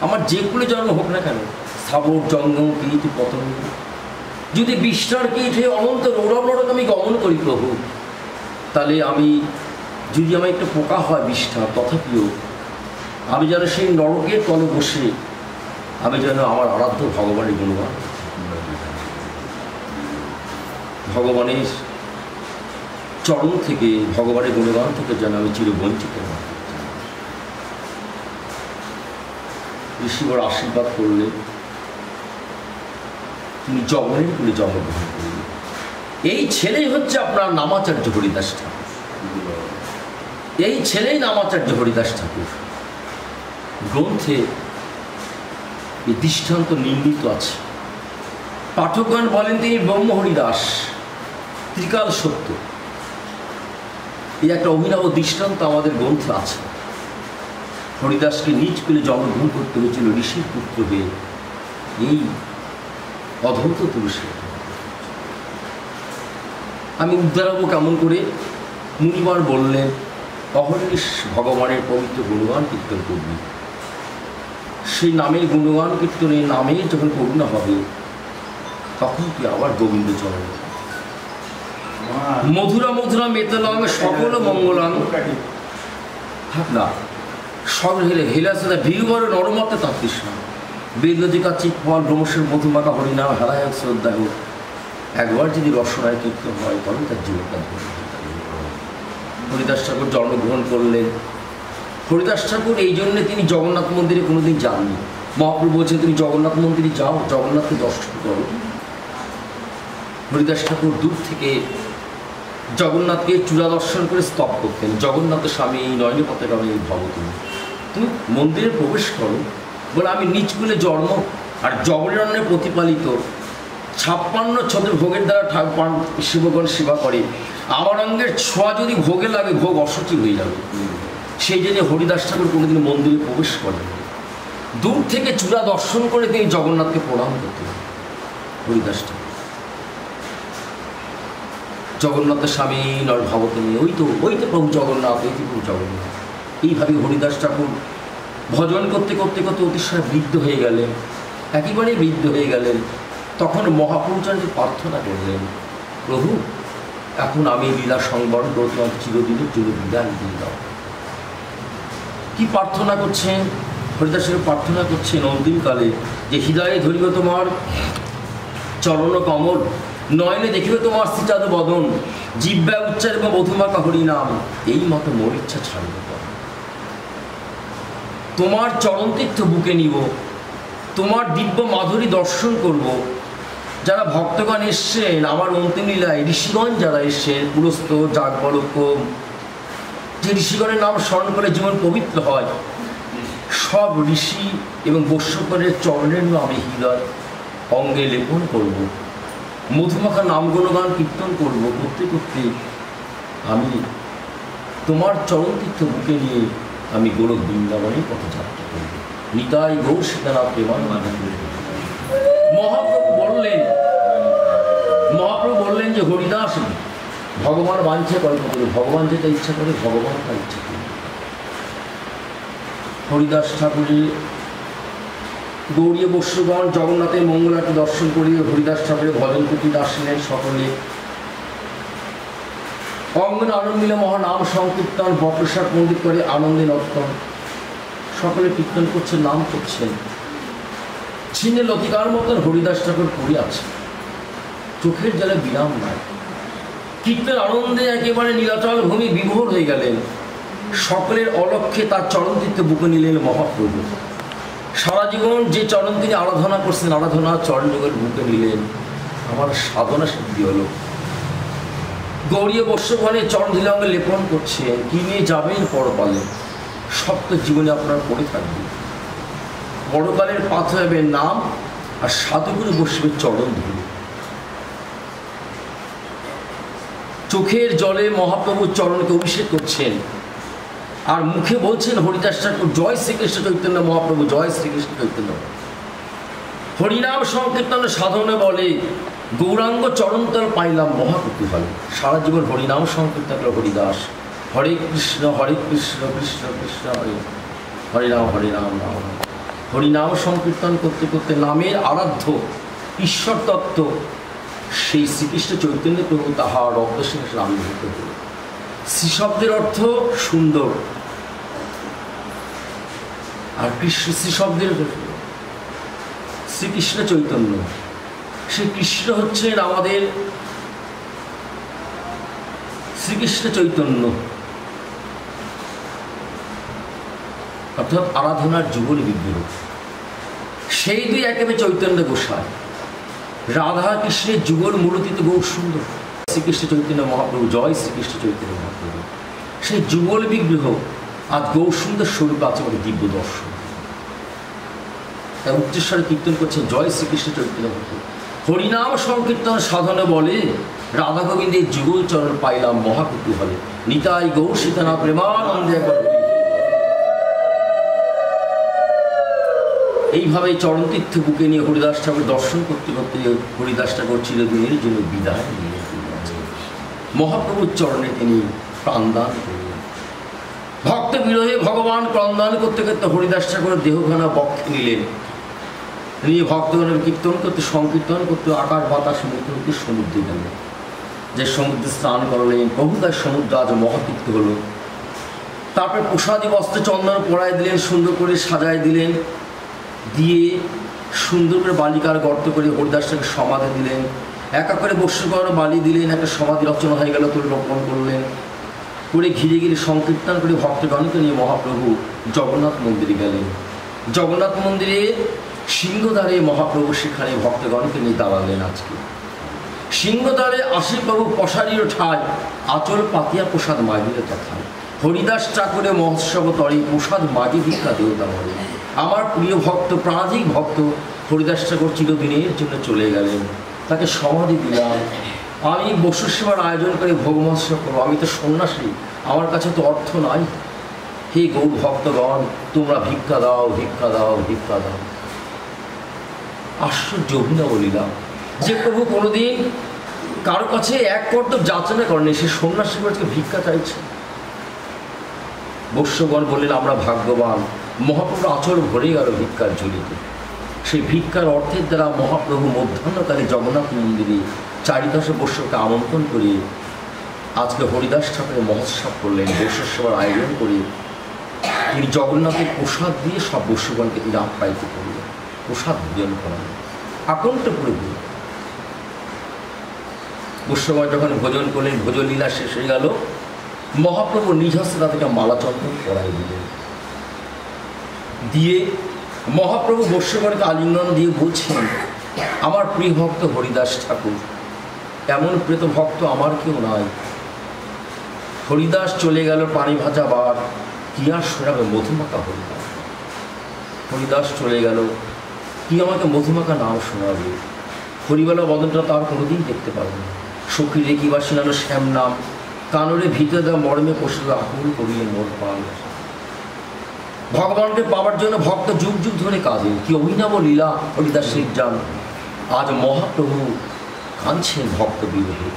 S5: আমার যে কুলে জন্ম হোক না কেন, স্থাবর জঙ্গম কীট পতন, যদি বিষ্টার কীট হয়ে অনন্ত রৌরব নরক আমি গমন করি প্রভু, তাহলে আমি যদি আমার একটা পোকা হয় বিষ্ঠা, তথাপিও আমি যেন সেই নরকের তলে বসে আমি যেন আমার আরাধ্য ভগবানের গুণগান, ভগবানের চরণ থেকে, ভগবানের গুণগান থেকে যেন আমি চিরবঞ্চিত না। ঋষিবর আশীর্বাদ করলে তিনি জগনের কুলে জন্মগ্রহণ করলেন। এই ছেলেই হচ্ছে আপনার নামাচার্য হরিদাস ঠাকুর, এই ছেলেই নামাচার্য হরিদাস ঠাকুর। গ্রন্থে এই দৃষ্টান্ত নির্মিত আছে। পাঠকগণ বলেন তিনি ব্রহ্ম হরিদাস, ত্রিকাল সত্য। এই একটা অভিনব দৃষ্টান্ত আমাদের গ্রন্থে আছে। হরিদাসকে নিজ কুলে জন্মগ্রহণ করতে হয়েছিল ঋষির পুত্র হয়ে, এই অধৈত তুলসী। আমি উদ্ধারাবো কেমন করে? মুনিবার বললেন অহর্নিশ ভগবানের পবিত্র গুণগান কীর্তন করবি। সেই নামের গুণগান কীর্তনে নামে যখন করুণা হবে, তখন তুই আবার গোবিন্দ চরণ। মধুরা মধুরা মেতলাং সকল মঙ্গলাং থাক না, সব হেলে হেলাসা ভীরবর নরমতে তার কৃষ্ণ বেদধিকা চিৎ ফল ব্রহ্মশের মধুমাকা হরিনাম হেলায় শ্রদ্ধায় হোক। একবার যদি রসনায় কীর্তন হয় তবে তার জীবনটা ধন্য। হরিদাস ঠাকুর জন্মগ্রহণ করলেন। হরিদাস ঠাকুর এই জন্যে তিনি জগন্নাথ মন্দিরে কোনোদিন যাননি। মহাপ্রভু বলছেন তুমি জগন্নাথ মন্দিরে যাও, জগন্নাথকে দর্শন করো। হরিদাস ঠাকুর দূর থেকে জগন্নাথকে চূড়া দর্শন করে স্তব করতেন। জগন্নাথ স্বামী এই নয়ন পতাকামী ভগতুন, তুমি মন্দিরে প্রবেশ করো। বলে আমি নিজ কুলে জন্ম আর জগরণে প্রতিপালিত 56 ছত্র ভোগের দ্বারা ঠাকুর শিবগণ সেবা করে, আমার অঙ্গের ছোঁয়া যদি ভোগে লাগে ভোগ অসুচি হয়ে যাবে। সেই জন্য হরিদাস ঠাকুর কোনোদিন মন্দিরে প্রবেশ করেন। দূর থেকে চূড়া দর্শন করে তিনি জগন্নাথকে প্রণাম করতেন। হরিদাস ঠাকুর জগন্নাথের স্বামী নর ভবতনী, ওই তো প্রভু জগন্নাথ, ওই তো প্রভু জগন্নাথ। এইভাবে হরিদাস ঠাকুর ভজন করতে করতে করতে অতিশয় বৃদ্ধ হয়ে গেলেন, একেবারে বৃদ্ধ হয়ে গেলেন। তখন মহাপ্রভুচার্য প্রার্থনা করলেন, প্রভু এখন আমি লীলা সংবরণ করে তোমাকে চিরদিনের জন্য বিদায় দিয়ে দাও। কি প্রার্থনা করছেন? হরিদাসের প্রার্থনা করছেন অন্তিমকালে যে হৃদয়ে ধরিব তোমার চরণ কমল, নয়নে দেখিবে তোমার শ্রীচাঁদ বদন, জিহ্বায় উচ্চারিব মধুমাকা হরিনাম, এই মতো মোর ইচ্ছা ছাড়ব। তোমার চরণ তীর্থ বুকে নিব, তোমার দিব্য মাধুরী দর্শন করব। যারা ভক্তগণ এসছেন আমার অন্তিম লীলায়, ঋষিগণ যারা এসছেন, পুরস্ত যাজ্ঞবল্ক্য, যে ঋষিগণের নাম স্মরণ করে জীবন পবিত্র হয়, সব ঋষি এবং বৈষ্ণবগণের চরণের আমি হৃদয় অঙ্গে লেপন করব। মধুমাখা নাম গুণগান কীর্তন করব। করতে করতে আমি তোমার চরণ তীর্থ বুকে নিয়ে আমি গোলক বৃন্দাবনের পথে যাত্রা করব। নিতাই গৌর সীতানাথ প্রেমানন্দ। মহাপ্রভু বললেন যে হরিদাস ভগবান বাঞ্ছা কল্প করে, ভগবান যেটা ইচ্ছা করে ভগবান তার ইচ্ছা করে। হরিদাস ঠাকুরের গৌরীয় বৈষ্ণবগণ জগন্নাথের মঙ্গলাকে দর্শন করিয়ে হরিদাস ঠাকুরের ভজন কুটিতে আসলেন। সকলে অঙ্গন আনন্দ মিলে মহানাম সংকীর্তন বক্রসার পণ্ডিত করে আনন্দে নর্তন। সকলে কীর্তন করছেন, নাম করছেন। ছিন্নে লতিকার মতন হরিদাস ঠাকুর পড়ে আছে, চোখের জলে বিরাম নাই। কীর্তন আনন্দে একেবারে নীলাচল ভূমি বিভোর হয়ে গেলেন। সকলের অলক্ষ্যে তার চরণতীর্থে বুকে নিলেন মহাপ্রভু। সারা জীবন যে চরণ তিনি আরাধনা করছেন, আরাধনা চরণ যুগের বুকে নিলেন। আমার সাধনা সিদ্ধি হলো। গৌরীয় বর্ষগণে চরণ ধুলাঙ্গে লেপন করছেন। কি নিয়ে যাবেন পরকালে? সব তো জীবনে আপনার পড়ে থাকবে। পরকালের পাথর হবে নাম, আর সাধুগুরু বসবে চরণ ধুলো। চোখের জলে মহাপ্রভুর চরণকে অভিষেক করছেন, আর মুখে বলছেন হরিদাস ঠাকুর জয় শ্রীকৃষ্ণ চৈতন্য মহাপ্রভু, জয় শ্রীকৃষ্ণ চৈতন্য। হরিনাম সংকীর্তন সাধনে বলে গৌরাঙ্গ চরণতল পাইলাম মহাকুতুহল। সারা জীবন হরিনাম সংকীর্তন করল হরিদাস। হরে কৃষ্ণ কৃষ্ণ কৃষ্ণ হরে, হরিনাম হরিনাম রাম। হরিনাম সংকীর্তন করতে করতে নামের আরাধ্য ঈশ্বর তত্ত্ব সেই শ্রীকৃষ্ণ চৈতন্য প্রভু তাহার রক্ত সিংহাসনে আবির্ভূত হল। শ্রী শব্দের অর্থ সুন্দর, আর কৃষ্ণ শ্রী শব্দের শ্রীকৃষ্ণ চৈতন্য। সেই কৃষ্ণ হচ্ছেন আমাদের শ্রীকৃষ্ণ চৈতন্য, অর্থাৎ আরাধনার যুগল বিগ্রহ। সেই দুই একেবারে চৈতন্য গোসাই। রাধা কৃষ্ণের যুগল মূর্তি তো বহু সুন্দর। শ্রীকৃষ্ণ চৈতন্য মহাপ্রভু, জয় শ্রীকৃষ্ণ চৈতন্য মহাপ্রভু। সেই যুগল বিগ্রহ আজ গৌ সুন্দর স্বরূপ আছে আমাদের দিব্য দর্শন। তাই উচ্চস্বরে কীর্তন করছেন জয় শ্রীকৃষ্ণ চৈতন্য মহাপ্রভু। হরিনাম সংকীর্তন সাধনে বলে রাধা গোবিন্দের যুগল চরণ পাইলাম মহাকুতুহলে। নিতাই গৌ সীতানা প্রেমানন্দে। এইভাবে চরণতীর্থ বুকে নিয়ে হরিদাস ঠাকুর দর্শন করতে করতে হরিদাস ঠাকুর চিরদিনের জন্য বিদায় নিয়ে মহাপ্রভুর চরণে তিনি প্রাণদান করলেন। ভক্ত বিরহে ভগবান প্রাণদান করতে করতে হরিদাস ঠাকুরের দেহখানা বক্ষে নিলেন, নিয়ে ভক্তগণের কীর্তন করতে সংকীর্তন করতে আকাশ বাতাস মুক্ত হতে সমুদ্রে গেলেন। যে সমুদ্রে স্নান করলেন, প্রভু তার সমুদ্র আজ মহাতীর্থ হল। তারপরে প্রসাদী বস্ত্র চন্দন পরায় দিলেন, সুন্দর করে সাজায় দিলেন, দিয়ে সুন্দর করে বালিকার গর্ত করে হরিদাসটাকে সমাধি দিলেন। একা করে বস্যকর বালি দিলেন, একটা সমাধি রচনা হয়ে গেল, করে রোপণ করলেন। করে ঘিরে ঘিরে সংকীর্তন করে ভক্তগণকে নিয়ে মহাপ্রভু জগন্নাথ মন্দিরে গেলেন। জগন্নাথ মন্দিরে সিংহদ্বারে মহাপ্রভু সেখানে ভক্তগণকে নিয়ে দাঁড়ালেন। আজকে সিংহদ্বারে আসি প্রভু পশারির ঠায়, আচল পাতিয়া প্রসাদ মাগিলে তথায়। হরিদাস ঠাকুরে মহোৎসব তরে প্রসাদ মাগি ভিক্ষা দেবতা বলে। আমার প্রিয় ভক্ত, প্রাণাধিক ভক্ত হরিদাস ঠাকুর চিরদিনের জন্য চলে গেলেন, তাকে সমাধি দিলাম। আমি বসু সেবার আয়োজন করে ভোগ মহোৎসব করবো। আমি তো সন্ন্যাসী, আমার কাছে তো অর্থ নাই। হে গৌর ভক্তগণ, তোমরা ভিক্ষা দাও, ভিক্ষা দাও, ভিক্ষা দাও। আশ্চর্য অভিনব লীলা যে প্রভু কোনোদিন কারো কাছে এক কর্তব্য যাচনা করেনি, সে সন্ন্যাসী আজকে ভিক্ষা চাইছে। বৈশ্যগণ বললেন আমরা ভাগ্যবান, মহাপ্রভুর আচল ভরে গেল ভিক্ষার ঝুলিতে। সেই ভিক্ষার অর্থের দ্বারা মহাপ্রভু মধ্যাহ্নকালে জগন্নাথ মন্দিরে চারিপাশে বৈশ্যকে আমন্ত্রণ করে আজকে হরিদাস ঠাকুরের মহোৎসব করলেন। বৈশ্যসভার আয়োজন করে তিনি জগন্নাথের প্রসাদ দিয়ে সব বৈশ্যগণকে তিনি আপ্যায়িত করলেন, প্রসাদ ভোজন করালেন আকণ্ঠ করে দিয়ে। বৈশ্যগণ যখন ভোজন করলেন, ভোজন লীলা শেষ হয়ে গেল। মহাপ্রভু নিজ হস্তে তাদেরকে মালাচন্দন পরাই দিলেন। দিয়ে মহাপ্রভু বৈশ্যগণকে আলিঙ্গন দিয়ে বলছেন আমার প্রিয় ভক্ত হরিদাস ঠাকুর, এমন প্রেত ভক্ত আমার কেউ নাই। হরিদাস চলে গেল পানি ভাজা বার, কি আর শোনাবে মধুমাখা হরিদাস। হরিদাস চলে গেল, কি আমাকে মধুমাখা নাম শোনাবে। হরিবেলা বদনটা তার কোনোদিন দেখতে পারবে না। সখী দেখিবা শোনালো শ্যাম নাম, কানরে ভিতরে দেওয়া মর্মে পশুর আকুল করিয়ে মোর পান। ভগবানকে পাওয়ার জন্য ভক্ত যুগ যুগ ধরে কাঁদে। কি অভিনব লীলা হরিদাসের যান। আজ মহাপ্রভু কাঁদছেন ভক্ত বিরহে।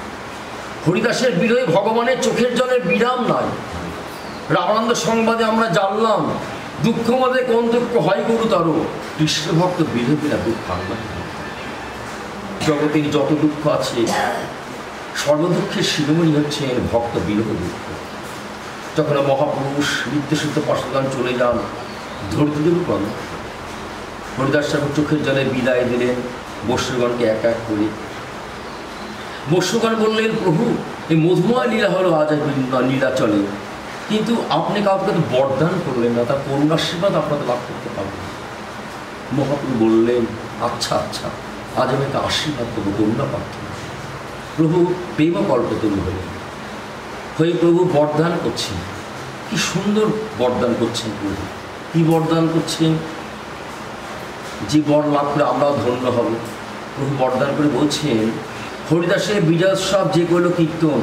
S5: হরিদাসের বিরহে ভগবানের চোখের জলের বিরাম নাই। রামানন্দ সংবাদে আমরা জানলাম দুঃখ মধ্যে কোন দুঃখ হয় গুরুতর, কৃষ্ণ ভক্ত বিরহে বিনা দুঃখ আনলাম। জগতের যত দুঃখ আছে সর্বদুঃখের শিরোমণি হচ্ছেন ভক্ত বিরহ দুঃখ। যখন মহাপুরুষ নিত্যশুদ্ধ পাশাগান চলে যান, ধৈর্যদেব পান। হরিদাস ঠাকুর চোখের জলে বিদায় দিলেন বৈশ্যগণকে এক এক করে। বৈশ্যগণ বললেন প্রভু এই মধুময় লীলা হলো আজ লীলা চলে। কিন্তু আপনি কাউকে তো বরদান করলেন না, তার করুণাশীর্বাদ আপনাদের লাভ করতে পারবেন। মহাপ্রভু বললেন, আচ্ছা আচ্ছা, আজ আমি একটা আশীর্বাদ করবো, করুণা প্রার্থনা। প্রভু প্রেম কল্পতরু হলেন, হয়ে প্রভু বরদান করছেন। কি সুন্দর বরদান করছেন প্রভু। কি বরদান করছেন? যে বর লাভ করে আমরাও ধন্য হব। প্রভু বরদান করে বলছেন, হরিদাসের বিজয়োৎসব যে করল কীর্তন,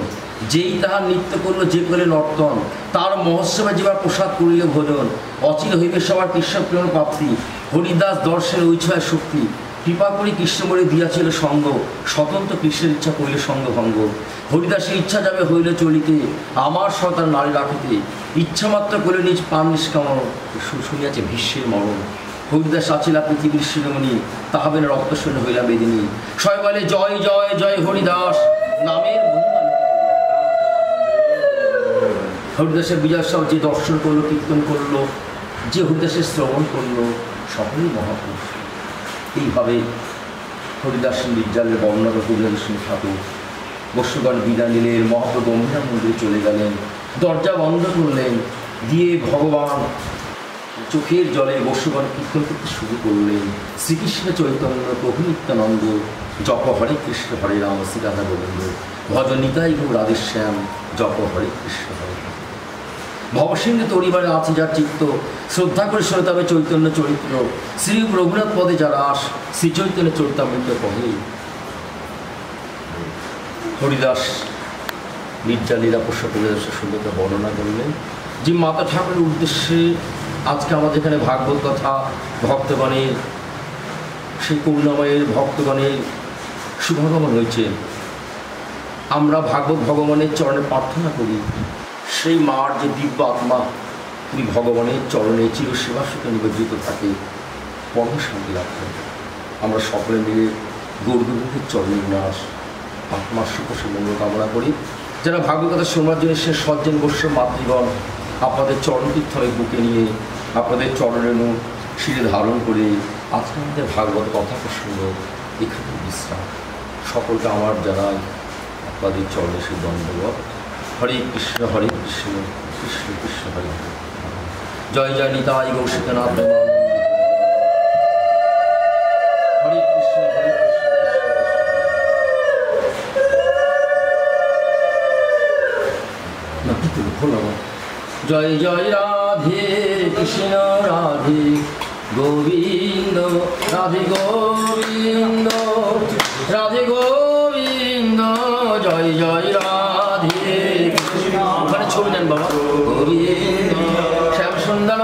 S5: যেই তাহার নৃত্য করল, যে করলে নর্তন, তার মহোৎসবে যেবার প্রসাদ করিল ভোজন, অচির হইবে সবার কৃষ্ণপ্রেম প্রাপ্তি, হরিদাস দর্শের ঐছয় শক্তি, কৃপা করে কৃষ্ণমরে দিয়াছিল সঙ্গ, স্বতন্ত্র কৃষ্ণের ইচ্ছা করিলে সঙ্গ ভঙ্গ, হরিদাসের ইচ্ছা যাবে হইলে চলিতে, আমার সন্তান নারী রাখিতে, ইচ্ছামাত্র করলে নিজ প্রাণ নিষ্কামন, শুনিয়াছে ভীষ্মের মরণ, হরিদাস আছিলা পৃথিবীর শিরোমণি, তাহাবে রক্ত শূন্য হইলা বেদিনী, সবাই বলে জয় জয় জয় হরিদাস নামের। হরিদাসের বিজয়োৎসব যে দর্শন করলো, কীর্তন করলো, যে হরিদাসের শ্রবণ করলো, সকলেই মহাপুরুষ। এইভাবে হরিদাস নির্জালের বর্ণনা হরিদাস ঠাকুর বস্যগণ বিদায় নিলেন, মহাপ্রভু গম্ভীরা মন্দিরে চলে গেলেন, দরজা বন্ধ করলেন, দিয়ে ভগবান চোখের জলে বস্যগণ কীর্তন করতে শুরু করলেন। শ্রীকৃষ্ণ চৈতন্য প্রভু নিত্যানন্দ, জপ হরে কৃষ্ণ হরে রাম, শ্রী রাধা গোবিন্দ, ভজ নিতাই গো রাধেশ্যাম, জপ হরে কৃষ্ণ হরে রাম। ভবসিন্ধু তরিবারে আছে যার চিত্ত, শ্রদ্ধা করে শোনে তবে চৈতন্য চরিত্র, শ্রী রঘুনাথ পদে যার আস, শ্রী চৈতন্য চরিতামৃত পদে। হরিদাস নির্জালীলা পোষ্য পরিদাসের সুন্দরতা বর্ণনা করলেন, যে মাতা ঠাকুরের উদ্দেশ্যে আজকে আমাদের এখানে ভাগবত কথা, ভক্তগণের সেই করুণাময়ের ভক্তগণের শুভাগমন হয়েছে। আমরা ভাগবত ভগবানের চরণে প্রার্থনা করি, সেই মার যে দিব্য আত্মা তিনি ভগবানের চরণে চিরসেবা সুখে নিবেদিত থাকে, পরম শান্তি লাভ করে। আমরা সকলে মিলে গৌরগোবিন্দের চরণে নাশ আত্মার সুখ মঙ্গল কামনা করি। যারা ভাগবত কথা শোনার জন্য সে সজ্জন বৈষ্ণব মাতৃগণ, আপনাদের চরণতীর্থে বুকে নিয়ে আপনাদের চরণের শিরে ধারণ করে আজকে আমাদের ভাগবত কথা প্রসঙ্গ এখানে বিশ্রাম। সকলকে আমার জানাই আপনাদের চরণে সে দণ্ডবত। হরে কৃষ্ণ কৃষ্ণ কৃষ্ণ হরে হরে। জয় জয় নিতাই গৌশিকনাথ। হরে কৃষ্ণ জয় জয় রাধে কৃষ্ণ রাধে গোবিন্দ, রাধে গোবিন্দ রাধে গোবিন্দ, জয় জয় রাধে কৃষ্ণ। ওখানে ছবি নেন বাবা। গোবিন্দ শ্যাম সুন্দর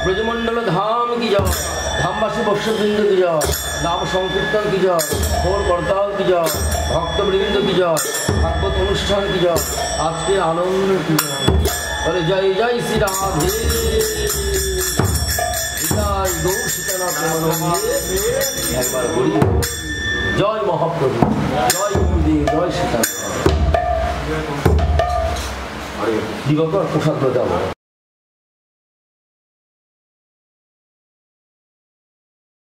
S5: ব্রজমন্ডল ধাম কি জয়, ধামবাসী বর্ষবৃন্দ কি জয়, নাম সংকীর্তন কি জয়, ভোর করতাল কি জয়, ভক্তবৃন্দ কি জয়, ভাগবত অনুষ্ঠান কি জয়, আজকে আনন্দ কি জয়। বলে জয় জয় শ্রী রাধে গৌর সীতানাথ। একবার বলি জয় মহাপ্রভু, জয় গুরুদেব, জয় সীতানাথ। দিবাকর প্রসাদ দেওয়া।